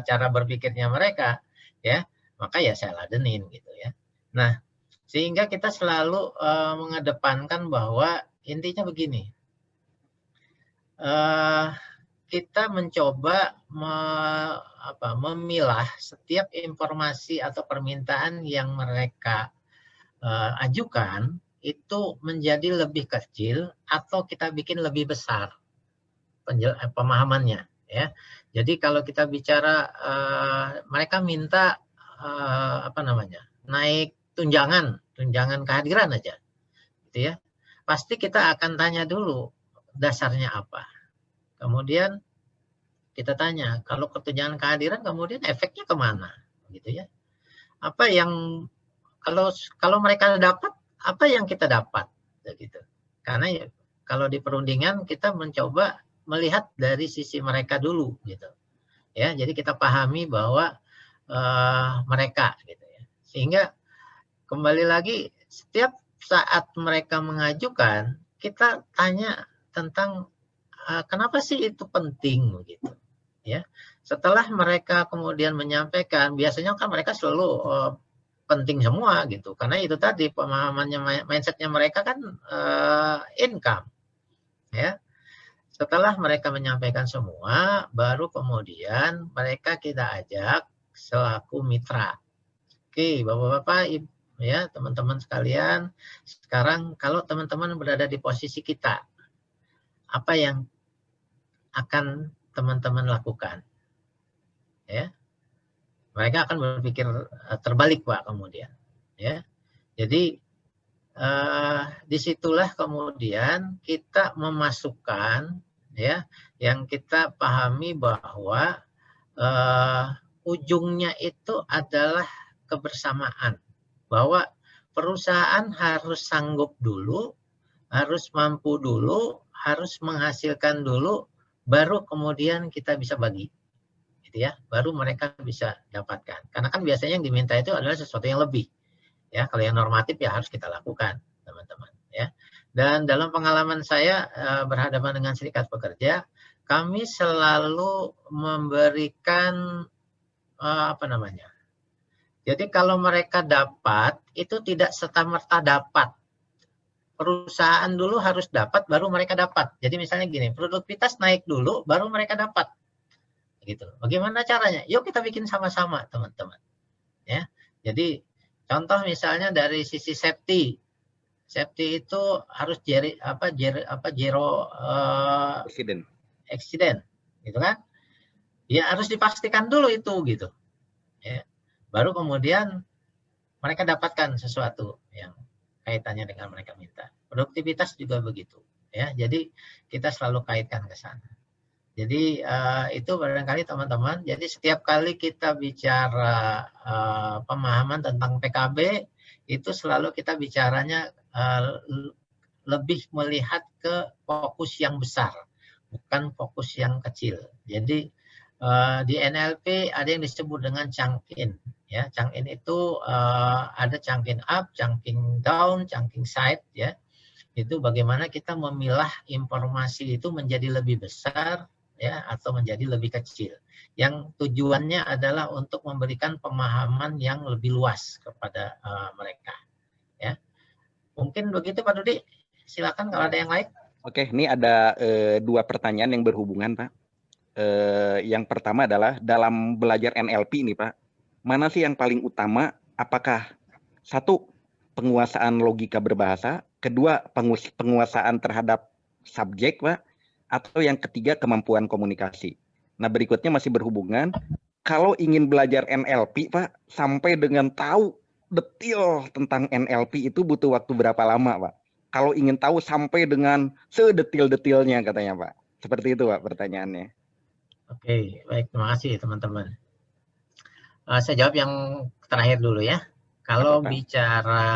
cara berpikirnya mereka, ya, maka ya saya ladenin gitu ya. Nah, sehingga kita selalu mengedepankan bahwa intinya begini, kita mencoba memilah setiap informasi atau permintaan yang mereka ajukan itu menjadi lebih kecil atau kita bikin lebih besar pemahamannya, ya. Jadi kalau kita bicara mereka minta naik tunjangan kehadiran aja, gitu ya. Pasti kita akan tanya dulu dasarnya apa. Kemudian kita tanya, kalau tunjangan kehadiran kemudian efeknya kemana, gitu ya. Apa yang kalau mereka dapat, apa yang kita dapat, gitu. Karena ya, kalau di perundingan kita mencoba melihat dari sisi mereka dulu, gitu. Ya, jadi kita pahami bahwa mereka, gitu ya. Sehingga kembali lagi setiap saat mereka mengajukan, kita tanya tentang kenapa sih itu penting, gitu. Ya, setelah mereka kemudian menyampaikan, biasanya kan mereka selalu penting semua gitu, karena itu tadi pemahamannya, mindsetnya mereka kan income, ya. Setelah mereka menyampaikan semua, baru kemudian mereka kita ajak selaku mitra. Oke, bapak-bapak, ya teman-teman sekalian, sekarang kalau teman-teman berada di posisi kita, apa yang akan teman-teman lakukan? Ya, mereka akan berpikir terbalik, Pak, kemudian. Ya, jadi disitulah kemudian kita memasukkan, ya, yang kita pahami bahwa ujungnya itu adalah kebersamaan, bahwa perusahaan harus sanggup dulu, harus mampu dulu, harus menghasilkan dulu, baru kemudian kita bisa bagi. Gitu ya, baru mereka bisa dapatkan. Karena kan biasanya yang diminta itu adalah sesuatu yang lebih. Ya, kalau yang normatif ya harus kita lakukan, teman-teman. Ya, dan dalam pengalaman saya berhadapan dengan serikat pekerja, kami selalu memberikan jadi kalau mereka dapat itu tidak serta-merta dapat. Perusahaan dulu harus dapat, baru mereka dapat. Jadi misalnya gini, produktivitas naik dulu, baru mereka dapat. Gitu. Bagaimana caranya? Yuk kita bikin sama-sama, teman-teman. Ya. Jadi contoh misalnya dari sisi safety. Safety itu harus zero accident, gitu kan? Ya harus dipastikan dulu itu, gitu. Ya. Baru kemudian mereka dapatkan sesuatu yang kaitannya dengan mereka minta. Produktivitas juga begitu. Ya. Jadi kita selalu kaitkan ke sana. Jadi itu barangkali teman-teman. Jadi setiap kali kita bicara pemahaman tentang PKB, itu selalu kita bicaranya lebih melihat ke fokus yang besar, bukan fokus yang kecil. Jadi di NLP ada yang disebut dengan chunk-in. Ya, chunk-in itu ada chunk-in up, chunk-in down, chunk-in side. Ya, itu bagaimana kita memilah informasi itu menjadi lebih besar, ya, atau menjadi lebih kecil. Yang tujuannya adalah untuk memberikan pemahaman yang lebih luas kepada mereka. Ya, mungkin begitu Pak Dudi. Silakan kalau ada yang lain. Oke, ini ada dua pertanyaan yang berhubungan, Pak. Yang pertama adalah dalam belajar NLP ini, Pak, mana sih yang paling utama? Apakah satu, penguasaan logika berbahasa, kedua, penguasaan terhadap subjek, Pak, atau yang ketiga, kemampuan komunikasi. Nah, berikutnya masih berhubungan, kalau ingin belajar NLP, Pak, sampai dengan tahu detail tentang NLP itu butuh waktu berapa lama, Pak? Kalau ingin tahu sampai dengan sedetil-detilnya katanya, Pak. Seperti itu, Pak, pertanyaannya. Oke, baik, terima kasih teman-teman. Saya jawab yang terakhir dulu ya. Kalau Apa, Pak? bicara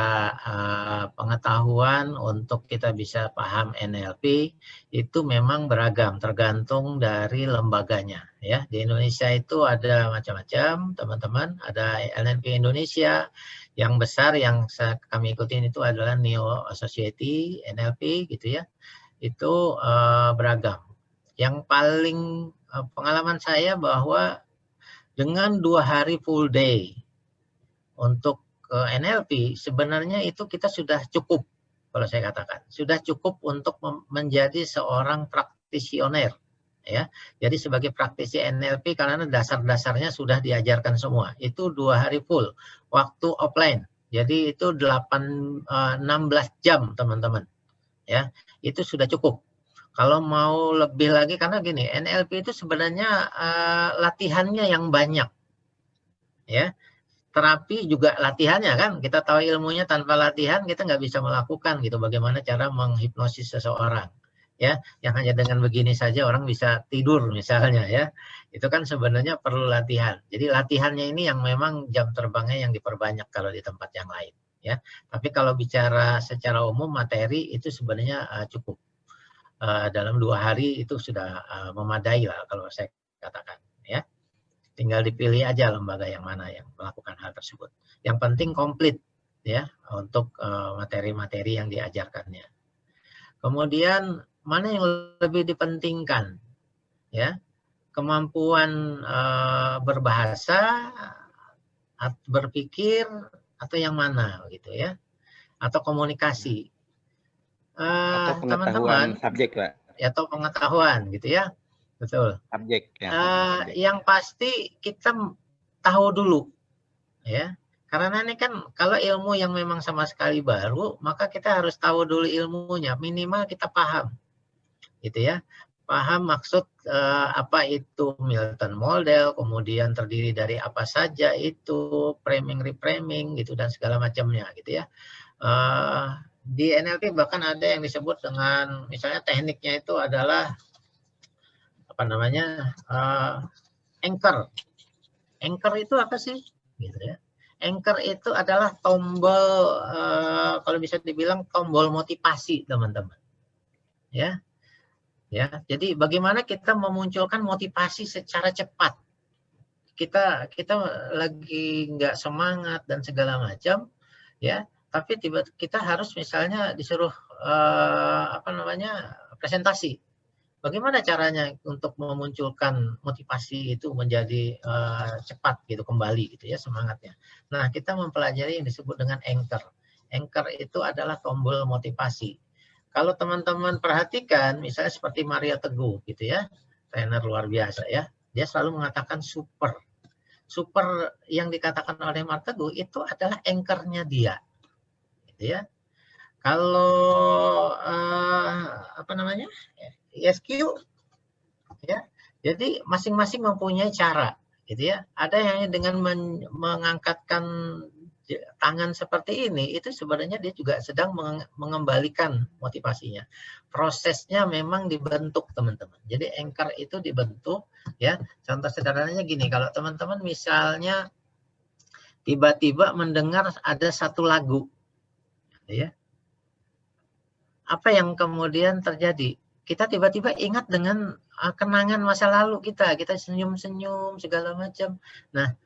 pengetahuan untuk kita bisa paham NLP itu memang beragam, tergantung dari lembaganya. Ya, di Indonesia itu ada macam-macam, teman-teman. Ada NLP Indonesia yang besar yang kami ikutin itu adalah Neo Society NLP gitu ya. Itu beragam. Yang paling pengalaman saya bahwa dengan 2 hari full day untuk NLP sebenarnya itu kita sudah cukup, kalau saya katakan sudah cukup untuk menjadi seorang praktisioner ya. Jadi sebagai praktisi NLP karena dasar-dasarnya sudah diajarkan semua. Itu 2 hari full waktu offline. Jadi itu 16 jam teman-teman ya. Itu sudah cukup. Kalau mau lebih lagi karena gini, NLP itu sebenarnya latihannya yang banyak ya. Terapi juga latihannya kan, kita tahu ilmunya tanpa latihan kita nggak bisa melakukan gitu. Bagaimana cara menghipnosis seseorang ya, yang hanya dengan begini saja orang bisa tidur misalnya ya, itu kan sebenarnya perlu latihan. Jadi latihannya ini yang memang jam terbangnya yang diperbanyak kalau di tempat yang lain ya. Tapi kalau bicara secara umum materi itu sebenarnya cukup dalam 2 hari itu sudah memadai lah kalau saya katakan ya. Tinggal dipilih aja lembaga yang mana yang melakukan hal tersebut. Yang penting komplit ya untuk materi-materi yang diajarkannya. Kemudian mana yang lebih dipentingkan ya? Kemampuan berbahasa, berpikir atau yang mana gitu ya? Atau komunikasi. Atau Teman-teman pengetahuan subjek, Pak. atau pengetahuan gitu ya. Betul. Subjek ya. Subjek. Yang pasti kita tahu dulu ya, karena ini kan kalau ilmu yang memang sama sekali baru maka kita harus tahu dulu ilmunya, minimal kita paham gitu ya, paham maksud apa itu Milton model, kemudian terdiri dari apa saja itu, framing reframing gitu dan segala macamnya gitu ya. Di NLP bahkan ada yang disebut dengan misalnya tekniknya itu adalah apa namanya anchor. Anchor itu apa sih? Gitu ya. Anchor itu adalah tombol kalau bisa dibilang tombol motivasi teman-teman. Ya, ya. Jadi bagaimana kita memunculkan motivasi secara cepat? Kita lagi nggak semangat dan segala macam, ya. Tapi kita harus misalnya disuruh apa namanya presentasi. Bagaimana caranya untuk memunculkan motivasi itu menjadi cepat gitu kembali gitu ya semangatnya. Nah, kita mempelajari yang disebut dengan anchor. Anchor itu adalah tombol motivasi. Kalau teman-teman perhatikan misalnya seperti Mario Teguh gitu ya, trainer luar biasa ya. Dia selalu mengatakan super. Super yang dikatakan oleh Mario Teguh itu adalah anchor-nya dia. Gitu ya. Kalau apa namanya? ESQ ya. Jadi masing-masing mempunyai cara gitu ya. Ada yang dengan mengangkatkan tangan seperti ini itu sebenarnya dia juga sedang mengembalikan motivasinya. Prosesnya memang dibentuk teman-teman. Jadi anchor itu dibentuk ya. Contoh sederhananya gini, kalau teman-teman misalnya tiba-tiba mendengar ada satu lagu ya. Apa yang kemudian terjadi? Kita tiba-tiba ingat dengan kenangan masa lalu kita senyum-senyum segala macam. Nah,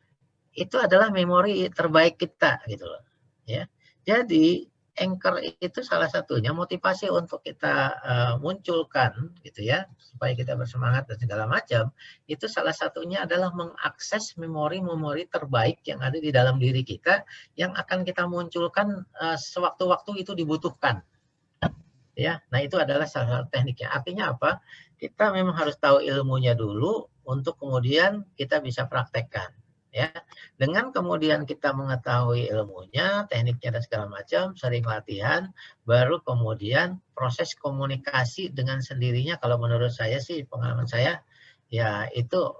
itu adalah memori terbaik kita gitu loh. Ya. Jadi anchor itu salah satunya motivasi untuk kita munculkan gitu ya, supaya kita bersemangat dan segala macam. Itu salah satunya adalah mengakses memori-memori terbaik yang ada di dalam diri kita yang akan kita munculkan sewaktu-waktu itu dibutuhkan. Ya, nah itu adalah salah satu tekniknya. Artinya apa? Kita memang harus tahu ilmunya dulu untuk kemudian kita bisa praktekkan. Ya, dengan kemudian kita mengetahui ilmunya, tekniknya dan segala macam, sering latihan, baru kemudian proses komunikasi dengan sendirinya. Kalau menurut saya sih, pengalaman saya, ya itu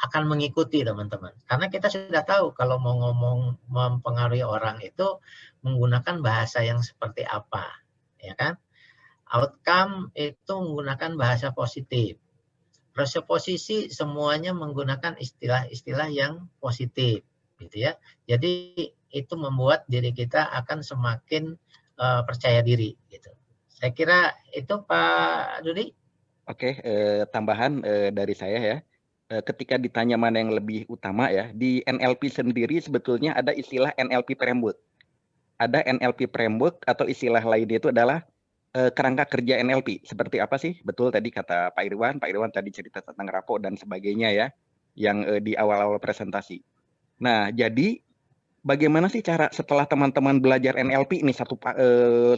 akan mengikuti teman-teman. Karena kita sudah tahu kalau mau ngomong mempengaruhi orang itu menggunakan bahasa yang seperti apa, ya kan? Outcome itu menggunakan bahasa positif. Proses posisi semuanya menggunakan istilah-istilah yang positif, gitu ya. Jadi itu membuat diri kita akan semakin percaya diri gitu. Saya kira itu Pak Dudi. Oke, tambahan dari saya ya. Ketika ditanya mana yang lebih utama ya, di NLP sendiri sebetulnya ada istilah NLP framework. Ada NLP framework atau istilah lainnya itu adalah kerangka kerja NLP. Seperti apa sih? Betul tadi kata Pak Irwan. Pak Irwan tadi cerita tentang rapor dan sebagainya ya, yang di awal-awal presentasi. Nah, jadi bagaimana sih cara setelah teman-teman belajar NLP ini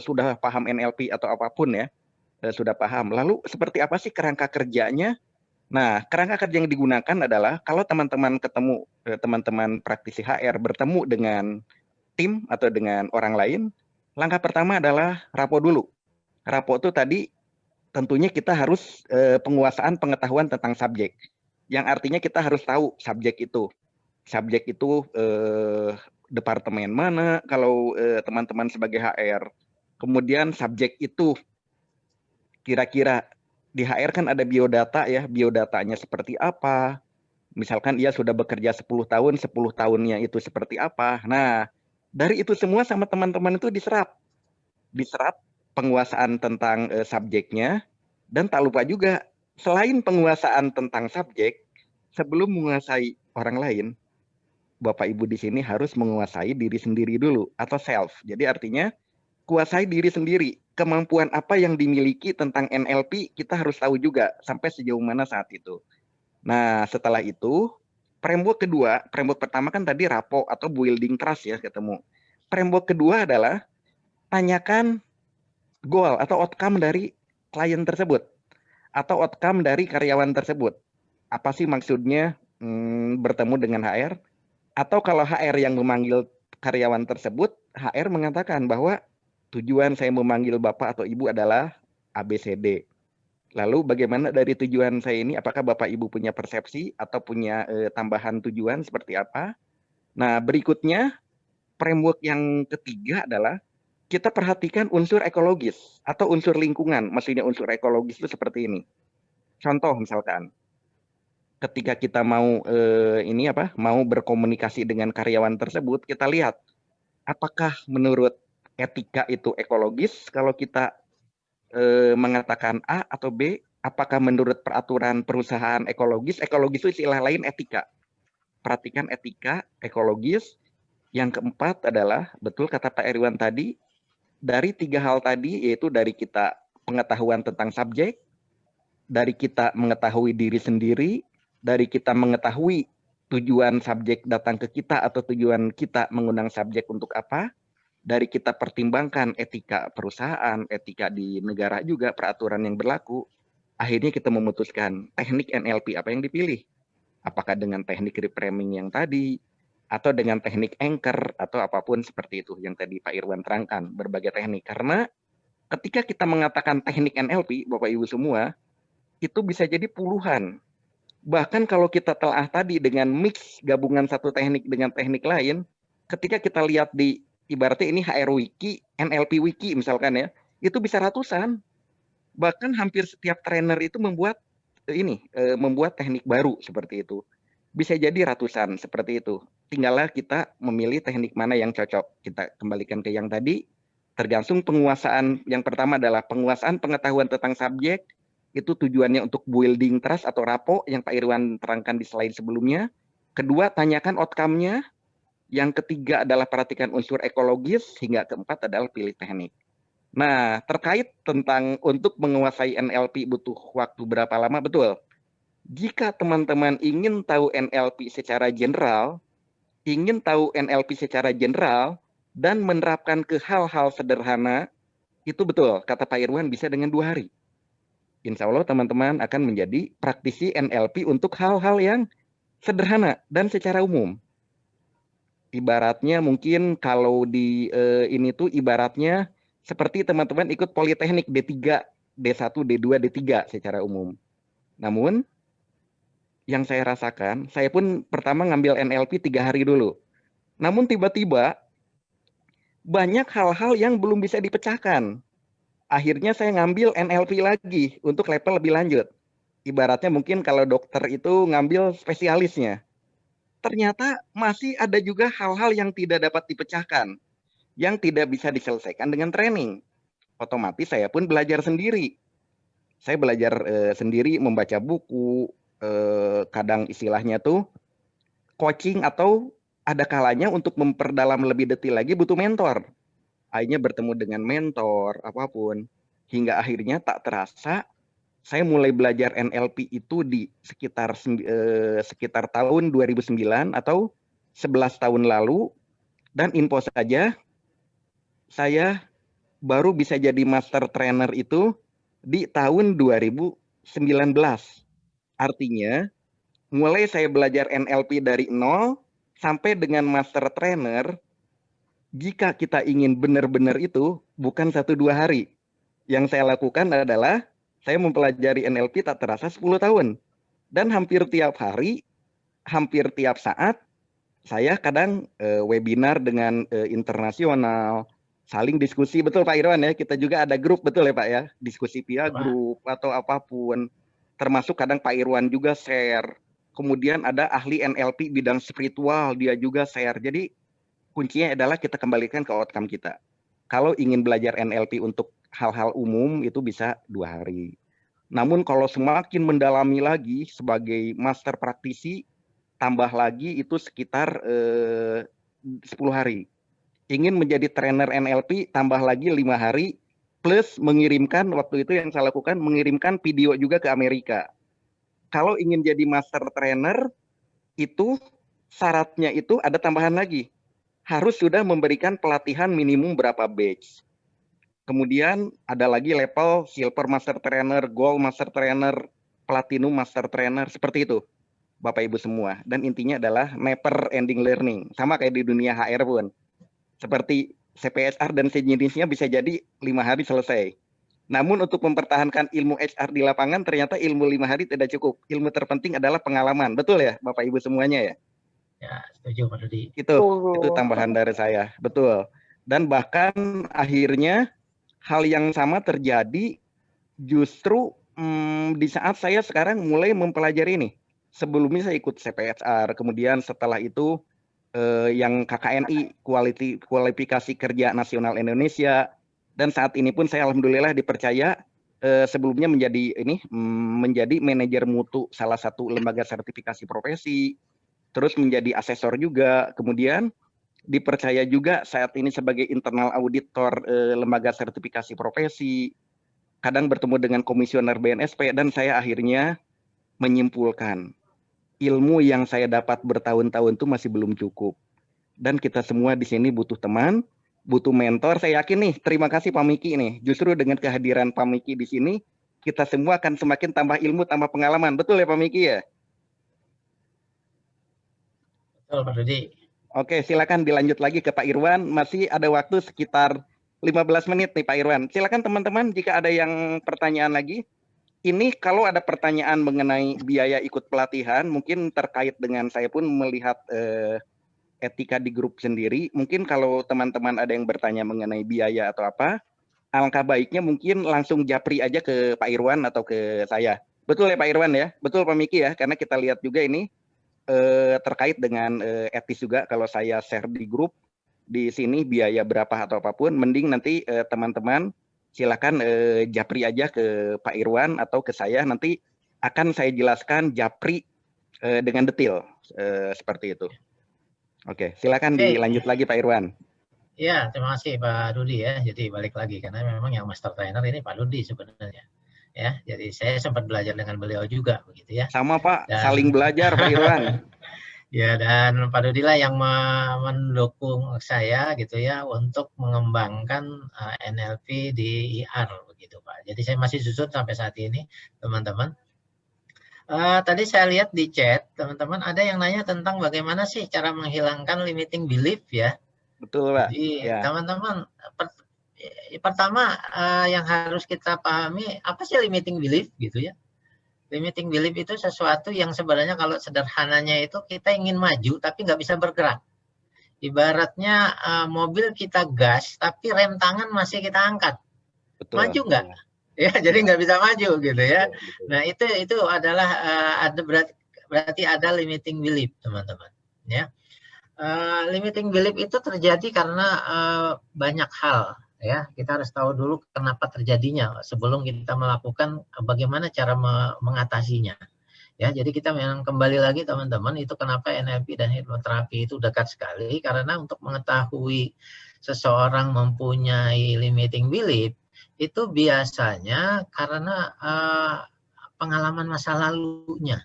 sudah paham NLP atau apapun ya, sudah paham. Lalu seperti apa sih kerangka kerjanya? Nah, kerangka kerja yang digunakan adalah kalau teman-teman ketemu, teman-teman praktisi HR bertemu dengan tim atau dengan orang lain, langkah pertama adalah rapor dulu. Rapor itu tadi tentunya kita harus penguasaan pengetahuan tentang subjek. Yang artinya kita harus tahu subjek itu. Subjek itu departemen mana kalau teman-teman sebagai HR. Kemudian subjek itu kira-kira di HR kan ada biodata ya, biodatanya seperti apa. Misalkan ia sudah bekerja 10 tahun, 10 tahunnya itu seperti apa. Nah, dari itu semua sama teman-teman itu diserap penguasaan tentang subjeknya, dan tak lupa juga selain penguasaan tentang subjek, sebelum menguasai orang lain, Bapak Ibu di sini harus menguasai diri sendiri dulu atau self. Jadi artinya kuasai diri sendiri. Kemampuan apa yang dimiliki tentang NLP kita harus tahu juga sampai sejauh mana saat itu. Nah, setelah itu framework kedua, framework pertama kan tadi rapport atau building trust ya ketemu. Framework kedua adalah tanyakan goal atau outcome dari klien tersebut atau outcome dari karyawan tersebut. Apa sih maksudnya bertemu dengan HR? Atau kalau HR yang memanggil karyawan tersebut, HR mengatakan bahwa tujuan saya memanggil Bapak atau Ibu adalah ABCD. Lalu bagaimana dari tujuan saya ini? Apakah Bapak Ibu punya persepsi atau punya tambahan tujuan seperti apa? Nah, berikutnya framework yang ketiga adalah kita perhatikan unsur ekologis atau unsur lingkungan. Maksudnya unsur ekologis itu seperti ini. Contoh misalkan, ketika kita mau mau berkomunikasi dengan karyawan tersebut, kita lihat apakah menurut etika itu ekologis kalau kita mengatakan A atau B, apakah menurut peraturan perusahaan ekologis? Ekologis itu istilah lain etika. Perhatikan etika, ekologis. Yang keempat adalah, betul kata Pak Irwan tadi, dari 3 hal tadi, yaitu dari kita pengetahuan tentang subjek, dari kita mengetahui diri sendiri, dari kita mengetahui tujuan subjek datang ke kita atau tujuan kita mengundang subjek untuk apa, dari kita pertimbangkan etika perusahaan, etika di negara juga, peraturan yang berlaku, akhirnya kita memutuskan teknik NLP apa yang dipilih. Apakah dengan teknik reframing yang tadi, atau dengan teknik anchor, atau apapun seperti itu yang tadi Pak Irwan terangkan, berbagai teknik. Karena ketika kita mengatakan teknik NLP, Bapak Ibu semua, itu bisa jadi puluhan. Bahkan kalau kita telah tadi dengan mix gabungan satu teknik dengan teknik lain, ketika kita lihat di ibaratnya ini HR Wiki, NLP Wiki misalkan ya, itu bisa ratusan. Bahkan hampir setiap trainer itu membuat teknik baru seperti itu. Bisa jadi ratusan seperti itu. Tinggallah kita memilih teknik mana yang cocok. Kita kembalikan ke yang tadi, tergantung penguasaan. Yang pertama adalah penguasaan pengetahuan tentang subjek, itu tujuannya untuk building trust atau rapport yang Pak Irwan terangkan di slide sebelumnya. Kedua, tanyakan outcome-nya. Yang ketiga adalah perhatikan unsur ekologis, hingga keempat adalah pilih teknik. Nah, terkait tentang untuk menguasai NLP butuh waktu berapa lama, betul. Jika teman-teman ingin tahu NLP secara general, dan menerapkan ke hal-hal sederhana, itu betul, kata Pak Irwan bisa dengan 2 hari. Insya Allah teman-teman akan menjadi praktisi NLP untuk hal-hal yang sederhana dan secara umum. Ibaratnya mungkin kalau di ini tuh ibaratnya seperti teman-teman ikut politeknik D3, D1, D2, D3 secara umum. Namun yang saya rasakan, saya pun pertama ngambil NLP 3 hari dulu. Namun tiba-tiba banyak hal-hal yang belum bisa dipecahkan. Akhirnya saya ngambil NLP lagi untuk level lebih lanjut. Ibaratnya mungkin kalau dokter itu ngambil spesialisnya. ternyata masih ada juga hal-hal yang tidak dapat dipecahkan, yang tidak bisa diselesaikan dengan training. Otomatis saya pun belajar sendiri. Saya belajar sendiri membaca buku, kadang istilahnya tuh coaching, atau ada kalanya untuk memperdalam lebih detail lagi butuh mentor. Akhirnya bertemu dengan mentor, apapun. Hingga akhirnya tak terasa, saya mulai belajar NLP itu di sekitar tahun 2009 atau 11 tahun lalu. Dan info saja, saya baru bisa jadi master trainer itu di tahun 2019. Artinya, mulai saya belajar NLP dari nol sampai dengan master trainer, jika kita ingin benar-benar itu bukan 1-2 hari. Yang saya lakukan adalah saya mempelajari NLP tak terasa 10 tahun. Dan hampir tiap hari, hampir tiap saat, saya kadang webinar dengan internasional, saling diskusi. Betul Pak Irwan ya, kita juga ada grup, betul ya Pak ya? Diskusi via grup atau apapun. Termasuk kadang Pak Irwan juga share. Kemudian ada ahli NLP bidang spiritual, dia juga share. Jadi kuncinya adalah kita kembalikan ke outcome kita. Kalau ingin belajar NLP untuk hal-hal umum itu bisa 2 hari. Namun kalau semakin mendalami lagi sebagai master praktisi, tambah lagi itu sekitar 10 hari. Ingin menjadi trainer NLP, tambah lagi 5 hari, plus mengirimkan, waktu itu yang saya lakukan, mengirimkan video juga ke Amerika. Kalau ingin jadi master trainer, itu syaratnya itu ada tambahan lagi. Harus sudah memberikan pelatihan minimum berapa batch. Kemudian ada lagi level silver master trainer, gold master trainer, platinum master trainer, seperti itu Bapak Ibu semua. Dan intinya adalah never ending learning. Sama kayak di dunia HR pun. Seperti CPSR dan sejenisnya bisa jadi 5 hari selesai. Namun untuk mempertahankan ilmu HR di lapangan ternyata ilmu 5 hari tidak cukup. Ilmu terpenting adalah pengalaman. Betul ya Bapak Ibu semuanya ya? Ya, setuju Pak Dudi. Itu tambahan dari saya, betul. Dan bahkan akhirnya hal yang sama terjadi justru di saat saya sekarang mulai mempelajari ini. Sebelumnya saya ikut CPSR, kemudian setelah itu yang KKNI, Kualifikasi Kerja Nasional Indonesia, dan saat ini pun saya alhamdulillah dipercaya sebelumnya menjadi manajer mutu salah satu lembaga sertifikasi profesi. Terus menjadi asesor juga, kemudian dipercaya juga saat ini sebagai internal auditor lembaga sertifikasi profesi, kadang bertemu dengan komisioner BNSP, dan saya akhirnya menyimpulkan ilmu yang saya dapat bertahun-tahun itu masih belum cukup. Dan kita semua di sini butuh teman, butuh mentor. Saya yakin nih, terima kasih Pak Miki nih, justru dengan kehadiran Pak Miki di sini, kita semua akan semakin tambah ilmu, tambah pengalaman. Betul ya Pak Miki ya? Betul Pak Dudi. Oke, silakan dilanjut lagi ke Pak Irwan. Masih ada waktu sekitar 15 menit nih Pak Irwan. Silakan teman-teman jika ada yang pertanyaan lagi. Ini kalau ada pertanyaan mengenai biaya ikut pelatihan, mungkin terkait dengan saya pun melihat etika di grup sendiri. Mungkin kalau teman-teman ada yang bertanya mengenai biaya atau apa, alangkah baiknya mungkin langsung japri aja ke Pak Irwan atau ke saya. Betul ya Pak Irwan ya? Betul Pak Miki ya? Karena kita lihat juga ini terkait dengan etis juga kalau saya share di grup di sini biaya berapa atau apapun, mending nanti teman-teman silakan japri aja ke Pak Irwan atau ke saya, nanti akan saya jelaskan japri dengan detail seperti itu. Oke, silakan dilanjut lagi Pak Irwan. Ya, terima kasih Pak Dudi ya. Jadi balik lagi karena memang yang master trainer ini Pak Dudi sebenarnya. Ya, jadi saya sempat belajar dengan beliau juga begitu ya. Sama Pak, saling belajar Pak Irwan. Ya, dan Pak Dudi lah yang mendukung saya gitu ya untuk mengembangkan NLP di IR begitu Pak. Jadi saya masih susut sampai saat ini teman-teman. Tadi saya lihat di chat teman-teman ada yang nanya tentang bagaimana sih cara menghilangkan limiting belief ya. Betul Pak. Jadi ya. Teman-teman pertama yang harus kita pahami apa sih limiting belief gitu ya. Limiting belief itu sesuatu yang sebenarnya kalau sederhananya itu kita ingin maju tapi nggak bisa bergerak. Ibaratnya mobil kita gas tapi rem tangan masih kita angkat. Betul. Maju nggak? Ya, jadi nggak bisa maju gitu ya. Nah itu adalah berarti ada limiting belief teman-teman. ya. Limiting belief itu terjadi karena banyak hal, ya. Kita harus tahu dulu kenapa terjadinya sebelum kita melakukan bagaimana cara mengatasinya. Ya, jadi kita memang kembali lagi teman-teman, itu kenapa NLP dan hipnoterapi itu dekat sekali, karena untuk mengetahui seseorang mempunyai limiting belief itu biasanya karena pengalaman masa lalunya,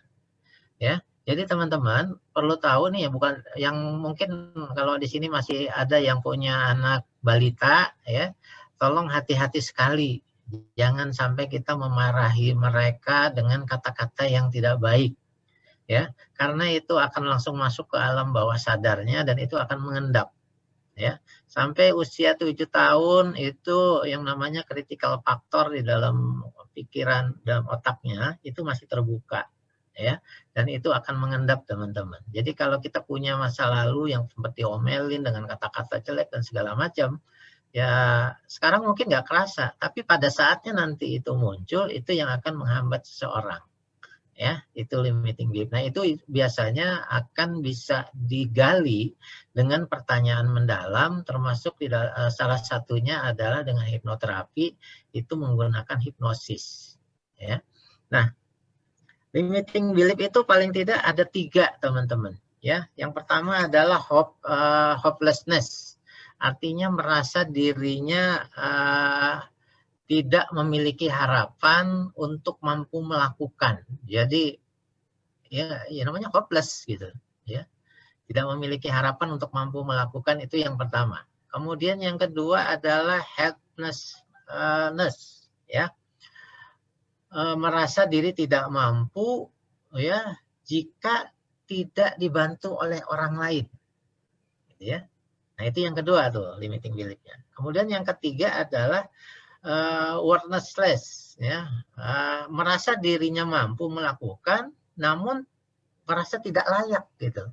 ya. Jadi teman-teman perlu tahu nih ya, bukan yang mungkin kalau di sini masih ada yang punya anak balita, ya, tolong hati-hati sekali. Jangan sampai kita memarahi mereka dengan kata-kata yang tidak baik, ya, karena itu akan langsung masuk ke alam bawah sadarnya dan itu akan mengendap, ya. Sampai usia 7 tahun itu yang namanya critical factor di dalam pikiran, dalam otaknya itu masih terbuka, ya, dan itu akan mengendap teman-teman. Jadi kalau kita punya masa lalu yang sempat diomelin dengan kata-kata jelek dan segala macam, ya sekarang mungkin nggak kerasa, tapi pada saatnya nanti itu muncul, itu yang akan menghambat seseorang, ya, itu limiting belief. Nah, itu biasanya akan bisa digali dengan pertanyaan mendalam, termasuk salah satunya adalah dengan hipnoterapi, itu menggunakan hipnosis, ya. Nah, limiting belief itu paling tidak ada 3 teman-teman, ya. Yang pertama adalah hopelessness. Artinya merasa dirinya tidak memiliki harapan untuk mampu melakukan. Jadi ya namanya hopeless gitu, ya. Tidak memiliki harapan untuk mampu melakukan, itu yang pertama. Kemudian yang kedua adalah helplessness, ya. Merasa diri tidak mampu, ya, jika tidak dibantu oleh orang lain, gitu, ya. Nah, itu yang kedua tuh limiting belief-nya. Kemudian yang ketiga adalah worthless, ya. Merasa dirinya mampu melakukan namun merasa tidak layak gitu,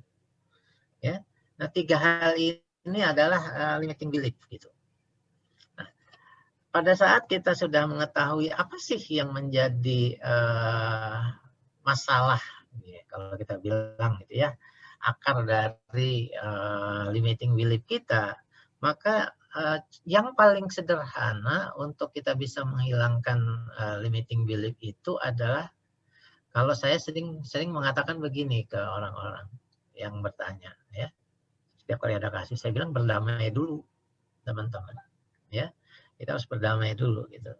ya. Nah, 3 hal ini adalah limiting belief gitu. Nah, pada saat kita sudah mengetahui apa sih yang menjadi masalah, ya, kalau kita bilang gitu ya, akar dari limiting belief kita, maka yang paling sederhana untuk kita bisa menghilangkan limiting belief itu adalah, kalau saya sering mengatakan begini ke orang-orang yang bertanya, ya, setiap kali ada kasus saya bilang berdamai dulu teman-teman, ya, kita harus berdamai dulu gitu.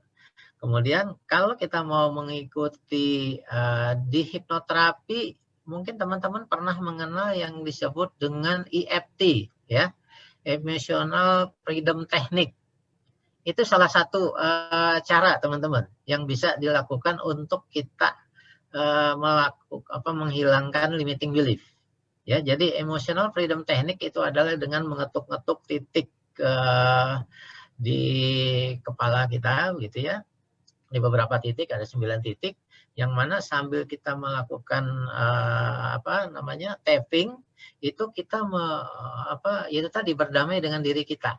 Kemudian kalau kita mau mengikuti di hipnoterapi, mungkin teman-teman pernah mengenal yang disebut dengan EFT, ya, Emotional Freedom Technique. Itu salah satu cara teman-teman yang bisa dilakukan untuk kita menghilangkan limiting belief, ya. Jadi Emotional Freedom Technique itu adalah dengan mengetuk-ngetuk titik di kepala kita, gitu ya. Di beberapa titik, ada 9 titik, yang mana sambil kita melakukan tapping, itu kita itu tadi berdamai dengan diri kita,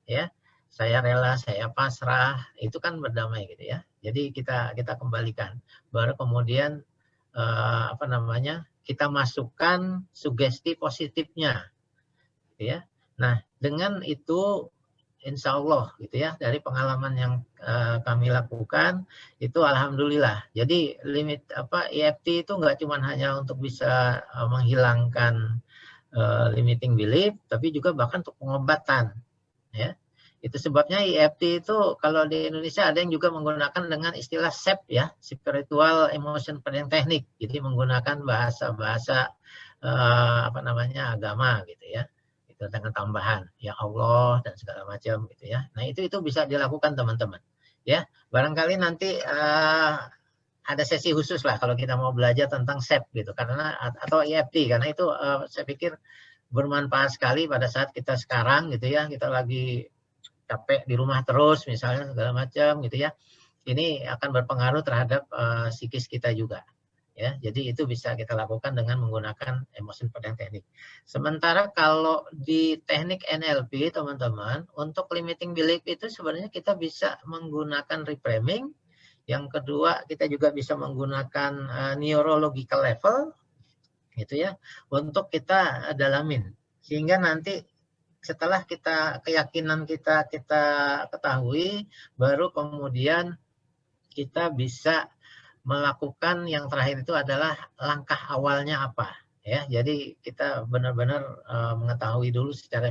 ya. Saya rela, saya pasrah, itu kan berdamai gitu ya. Jadi kita kembalikan, baru kemudian kita masukkan sugesti positifnya, gitu ya. Nah, dengan itu insya Allah gitu ya, dari pengalaman yang kami lakukan itu alhamdulillah. Jadi EFT itu nggak cuma hanya untuk bisa menghilangkan limiting belief, tapi juga bahkan untuk pengobatan, ya. Itu sebabnya EFT itu kalau di Indonesia ada yang juga menggunakan dengan istilah SEP, ya, Spiritual Emotion Freedom Technique. Jadi menggunakan bahasa-bahasa agama gitu ya. Dengan tambahan ya Allah dan segala macam gitu ya. Nah, itu bisa dilakukan teman-teman, ya. Barangkali nanti ada sesi khusus lah kalau kita mau belajar tentang SEP gitu, karena atau EFT, karena itu saya pikir bermanfaat sekali pada saat kita sekarang gitu ya, kita lagi capek di rumah terus misalnya segala macam gitu ya. Ini akan berpengaruh terhadap psikis kita juga. Ya, jadi itu bisa kita lakukan dengan menggunakan Emotion Freedom Technique. Sementara kalau di teknik NLP teman-teman, untuk limiting belief itu sebenarnya kita bisa menggunakan reframing. Yang kedua, kita juga bisa menggunakan neurological level, gitu ya, untuk kita dalamin, sehingga nanti setelah keyakinan kita ketahui, baru kemudian kita bisa melakukan yang terakhir itu adalah langkah awalnya apa, ya. Jadi kita benar-benar mengetahui dulu secara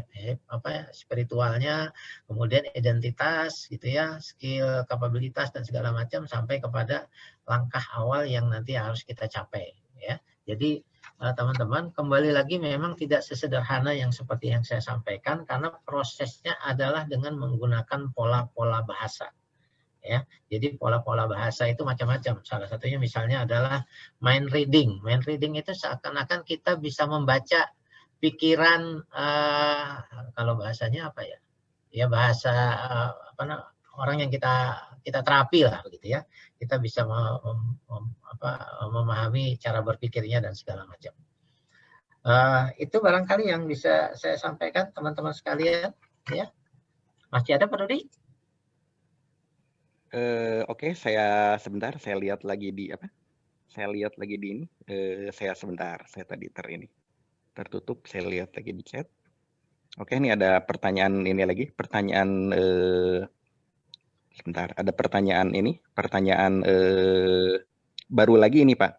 spiritualnya, kemudian identitas gitu ya, skill, kapabilitas dan segala macam, sampai kepada langkah awal yang nanti harus kita capai, ya. Jadi teman-teman, kembali lagi memang tidak sesederhana yang seperti yang saya sampaikan, karena prosesnya adalah dengan menggunakan pola-pola bahasa. Ya, jadi pola-pola bahasa itu macam-macam. Salah satunya misalnya adalah mind reading. Mind reading itu seakan-akan kita bisa membaca pikiran, kalau bahasanya apa ya? Ya bahasa orang yang kita terapi lah, gitu ya. Kita bisa memahami cara berpikirnya dan segala macam. Itu barangkali yang bisa saya sampaikan teman-teman sekalian. Ya, masih ada Pak Rudi? Oke, saya sebentar, saya lihat lagi di apa? Saya lihat lagi di ini. Saya sebentar, saya tadi tertutup. Saya lihat lagi di chat. Oke, ini ada pertanyaan ini lagi. Pertanyaan sebentar, ada pertanyaan ini. Pertanyaan baru lagi ini, Pak.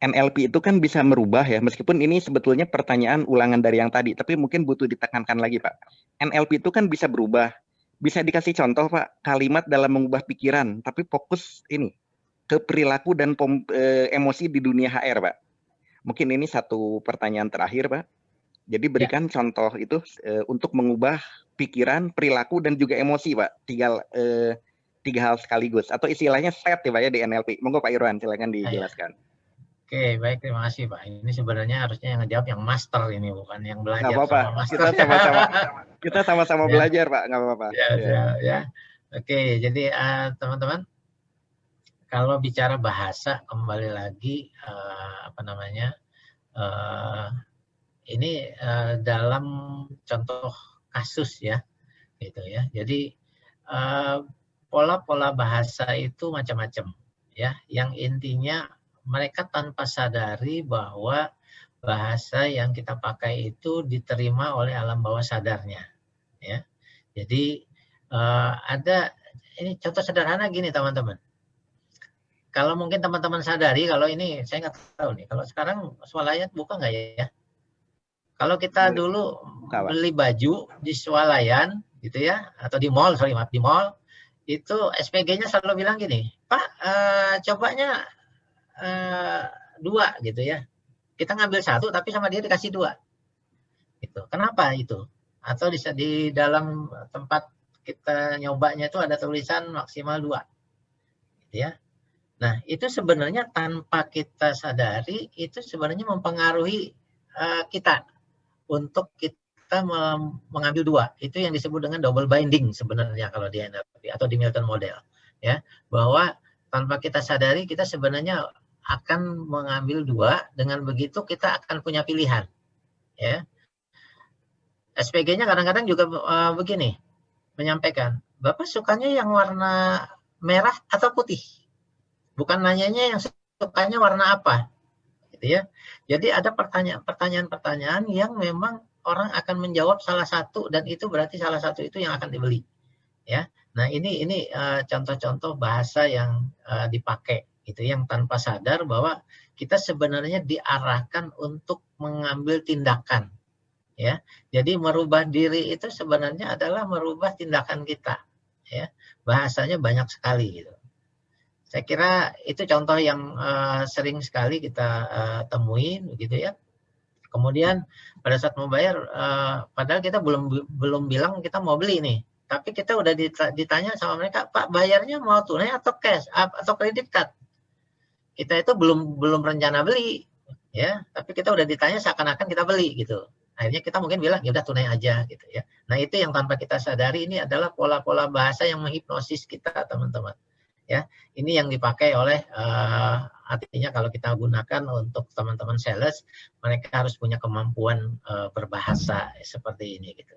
NLP itu kan bisa merubah ya, meskipun ini sebetulnya pertanyaan ulangan dari yang tadi, tapi mungkin butuh ditekankan lagi, Pak. NLP itu kan bisa berubah. Bisa dikasih contoh, Pak, kalimat dalam mengubah pikiran, tapi fokus ini ke perilaku dan emosi di dunia HR, Pak. Mungkin ini satu pertanyaan terakhir, Pak. Jadi berikan contoh itu untuk mengubah pikiran, perilaku, dan juga emosi, Pak. Tiga hal sekaligus, atau istilahnya set ya, Pak, ya, di NLP. Monggo Pak Irwan, silakan dijelaskan. Oke, baik, terima kasih Pak. Ini sebenarnya harusnya yang ngejawab yang master ini, bukan yang belajar. Nggak apa-apa, sama master. Kita sama-sama belajar, Pak, nggak apa-apa. Ya. Oke, jadi teman-teman, kalau bicara bahasa, kembali lagi ini dalam contoh kasus ya, gitu ya. Jadi pola-pola bahasa itu macam-macam ya, yang intinya mereka tanpa sadari bahwa bahasa yang kita pakai itu diterima oleh alam bawah sadarnya, ya. Jadi ada ini contoh sederhana gini teman-teman. Kalau mungkin teman-teman sadari, kalau ini saya nggak tahu nih, kalau sekarang swalayan buka nggak ya? Kalau kita dulu beli baju di swalayan gitu ya, atau di mall, di mall, itu SPG-nya selalu bilang gini, Pak, cobanya 2 gitu ya. Kita ngambil 1 tapi sama dia dikasih 2. Gitu. Kenapa itu? Atau di dalam tempat kita nyobanya itu ada tulisan maksimal 2. Gitu ya. Nah, itu sebenarnya tanpa kita sadari itu sebenarnya mempengaruhi kita untuk kita mengambil 2. Itu yang disebut dengan double binding sebenarnya kalau di NLP atau di Milton Model, ya. Bahwa tanpa kita sadari kita sebenarnya akan mengambil 2, dengan begitu kita akan punya pilihan, ya. SPG-nya kadang-kadang juga begini, menyampaikan, Bapak sukanya yang warna merah atau putih? Bukan nanyanya yang sukanya warna apa, gitu ya. Jadi ada pertanyaan-pertanyaan yang memang orang akan menjawab salah satu, dan itu berarti salah satu itu yang akan dibeli, ya. Nah, ini contoh-contoh bahasa yang dipakai gitu, yang tanpa sadar bahwa kita sebenarnya diarahkan untuk mengambil tindakan, ya. Jadi merubah diri itu sebenarnya adalah merubah tindakan kita, ya. Bahasanya banyak sekali gitu. Saya kira itu contoh yang sering sekali kita temuin begitu ya. Kemudian pada saat mau bayar, padahal kita belum bilang kita mau beli nih, tapi kita udah ditanya sama mereka, Pak bayarnya mau tunai atau cash atau kredit card? Kita itu belum rencana beli, ya, tapi kita udah ditanya seakan-akan kita beli gitu. Akhirnya kita mungkin bilang ya udah tunai aja gitu ya. Nah, itu yang tanpa kita sadari ini adalah pola-pola bahasa yang menghipnosis kita, teman-teman. Ya, ini yang dipakai oleh artinya kalau kita gunakan untuk teman-teman sales, mereka harus punya kemampuan berbahasa seperti ini gitu.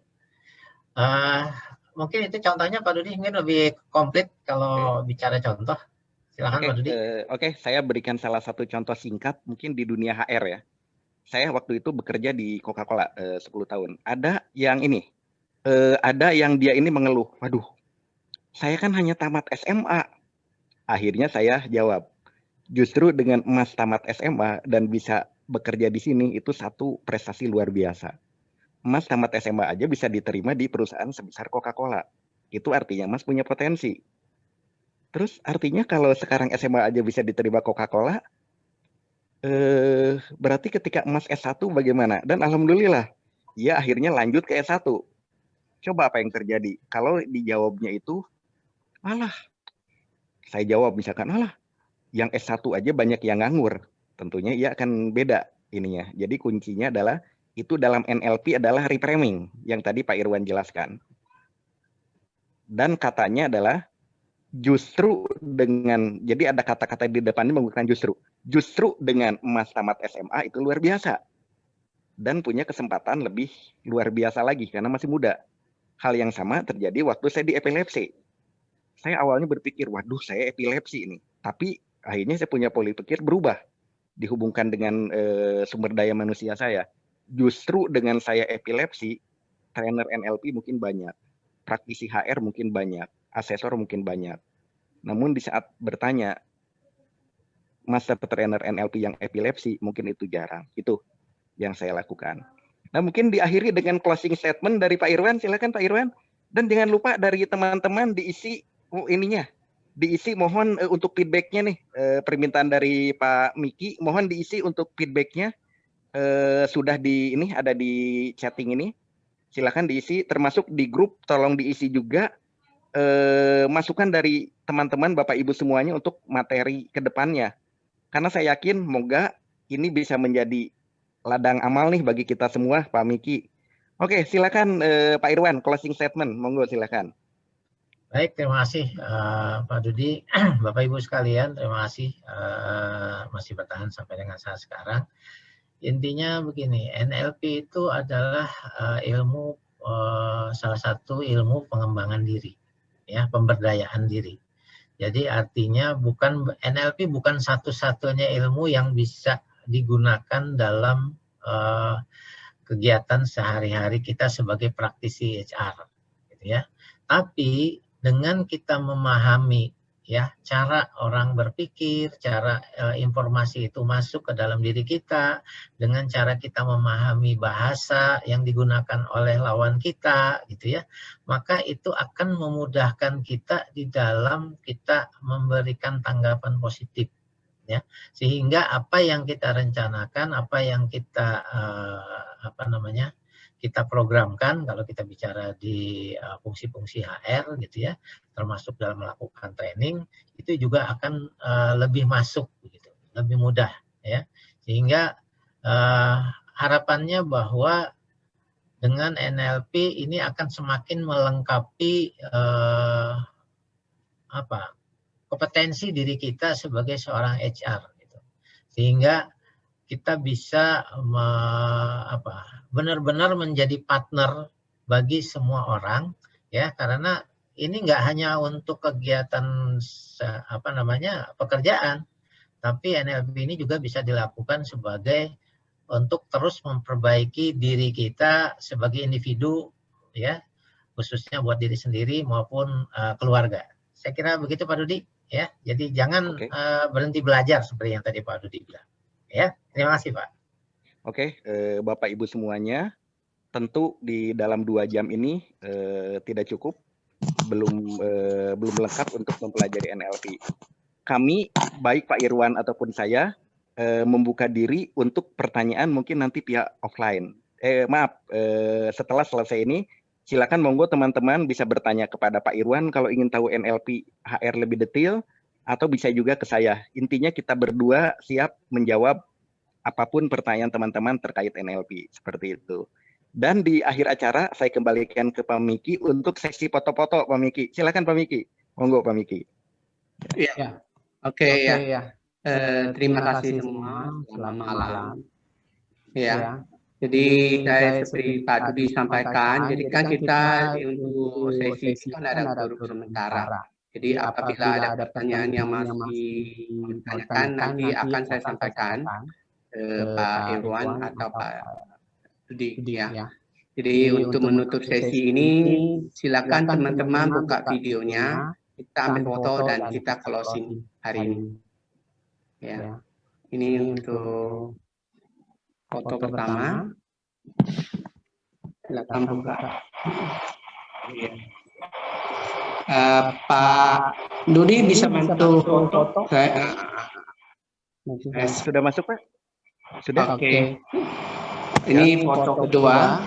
Mungkin itu contohnya Pak Dudi, mungkin lebih komplit kalau bicara contoh. Silakan Pak Dudi. Oke, saya berikan salah satu contoh singkat mungkin di dunia HR ya. saya waktu itu bekerja di Coca-Cola 10 tahun. Ada yang ini, ada yang dia ini mengeluh, waduh, saya kan hanya tamat SMA. Akhirnya saya jawab, justru dengan Mas tamat SMA dan bisa bekerja di sini itu satu prestasi luar biasa. Mas tamat SMA aja bisa diterima di perusahaan sebesar Coca-Cola. Itu artinya Mas punya potensi. Terus artinya kalau sekarang SMA aja bisa diterima Coca-Cola, berarti ketika Mas S1 bagaimana? Dan alhamdulillah, ya akhirnya lanjut ke S1. Coba apa yang terjadi? Kalau dijawabnya itu, alah, saya jawab misalkan, alah, yang S1 aja banyak yang nganggur. Tentunya ia akan beda ininya. Jadi kuncinya adalah, itu dalam NLP adalah reframing, yang tadi Pak Irwan jelaskan. Dan katanya adalah, justru dengan, jadi ada kata-kata di depannya menggunakan justru. Justru dengan Mas tamat SMA itu luar biasa. Dan punya kesempatan lebih luar biasa lagi, karena masih muda. Hal yang sama terjadi waktu saya di epilepsi. Saya awalnya berpikir, waduh saya epilepsi ini. Tapi akhirnya saya punya pola pikir berubah. Dihubungkan dengan sumber daya manusia saya. Justru dengan saya epilepsi, trainer NLP mungkin banyak. Praktisi HR mungkin banyak. Asesor mungkin banyak. Namun di saat bertanya, master trainer NLP yang epilepsi, mungkin itu jarang. Itu yang saya lakukan. Nah, mungkin diakhiri dengan closing statement dari Pak Irwan. Silakan Pak Irwan. Dan jangan lupa dari teman-teman diisi diisi mohon untuk feedbacknya nih, permintaan dari Pak Miki, mohon diisi untuk feedbacknya, sudah di ini ada di chatting ini, silakan diisi, termasuk di grup tolong diisi juga masukan dari teman-teman Bapak Ibu semuanya untuk materi kedepannya, karena saya yakin moga ini bisa menjadi ladang amal nih bagi kita semua, Pak Miki. Oke, silakan Pak Irwan, closing statement, monggo silakan. Baik, terima kasih Pak Dudi. Bapak Ibu sekalian, terima kasih masih bertahan sampai dengan saat sekarang. Intinya begini, NLP itu adalah ilmu, salah satu ilmu pengembangan diri, ya, pemberdayaan diri. Jadi artinya NLP bukan satu-satunya ilmu yang bisa digunakan dalam kegiatan sehari-hari kita sebagai praktisi HR, gitu ya. Tapi dengan kita memahami ya cara orang berpikir, cara informasi itu masuk ke dalam diri kita, dengan cara kita memahami bahasa yang digunakan oleh lawan kita, gitu ya, maka itu akan memudahkan kita di dalam kita memberikan tanggapan positif, ya, sehingga apa yang kita rencanakan, apa yang kita kita programkan, kalau kita bicara di fungsi-fungsi HR gitu ya, termasuk dalam melakukan training, itu juga akan lebih masuk gitu, lebih mudah ya, sehingga harapannya bahwa dengan NLP ini akan semakin melengkapi kompetensi diri kita sebagai seorang HR gitu. Sehingga kita bisa benar-benar menjadi partner bagi semua orang ya, karena ini nggak hanya untuk kegiatan pekerjaan, tapi NLP ini juga bisa dilakukan sebagai untuk terus memperbaiki diri kita sebagai individu ya, khususnya buat diri sendiri maupun keluarga. Saya kira begitu Pak Dudi ya. Jadi jangan berhenti belajar seperti yang tadi Pak Dudi bilang. Ya, terima kasih Pak. Oke, Bapak Ibu semuanya, tentu di dalam 2 jam ini tidak cukup, belum lengkap untuk mempelajari NLP. Kami, baik Pak Irwan ataupun saya, membuka diri untuk pertanyaan mungkin nanti via offline. Setelah selesai ini, silakan monggo teman-teman bisa bertanya kepada Pak Irwan kalau ingin tahu NLP HR lebih detail, atau bisa juga ke saya. Intinya kita berdua siap menjawab apapun pertanyaan teman-teman terkait NLP, seperti itu. Dan di akhir acara saya kembalikan ke Pak Miki untuk sesi foto-foto, Pak Miki. Silakan Pak Miki. Monggo Pak Miki. Ya. Oke ya. Terima kasih semua. Selamat malam. Ya. Jadi saya seperti Pak Dudi sampaikan, jadi kan kita untuk sesi itu kan ada guru sementara. Jadi apabila ada pertanyaan yang masih ditanyakan, nanti akan saya sampaikan Pak Irwan atau Pak Rudi ya. Jadi untuk menutup sesi ini, silakan teman-teman buka videonya, kita ambil foto dan kita closing hari ini. Ya, ini untuk foto pertama. Silakan buka. Pak Dudi bisa bantu foto? Sudah masuk, Pak? Sudah? Oke. Ini foto kedua.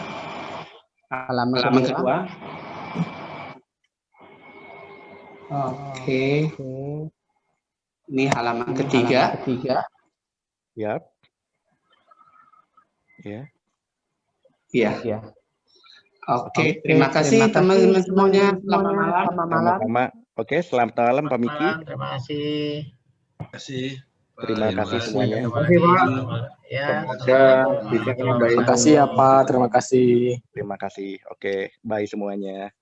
Halaman kedua. Oke. Ini halaman ketiga. Yap. Ya. Iya. Oke, terima kasih teman-teman semuanya. Selamat malam. Sama-sama. Oke, selamat malam Pak Miki. Terima kasih. Terima kasih semuanya. Terima kasih, Pak. Ya, Terima kasih ya Pak, terima kasih. Terima kasih. Oke, bye semuanya.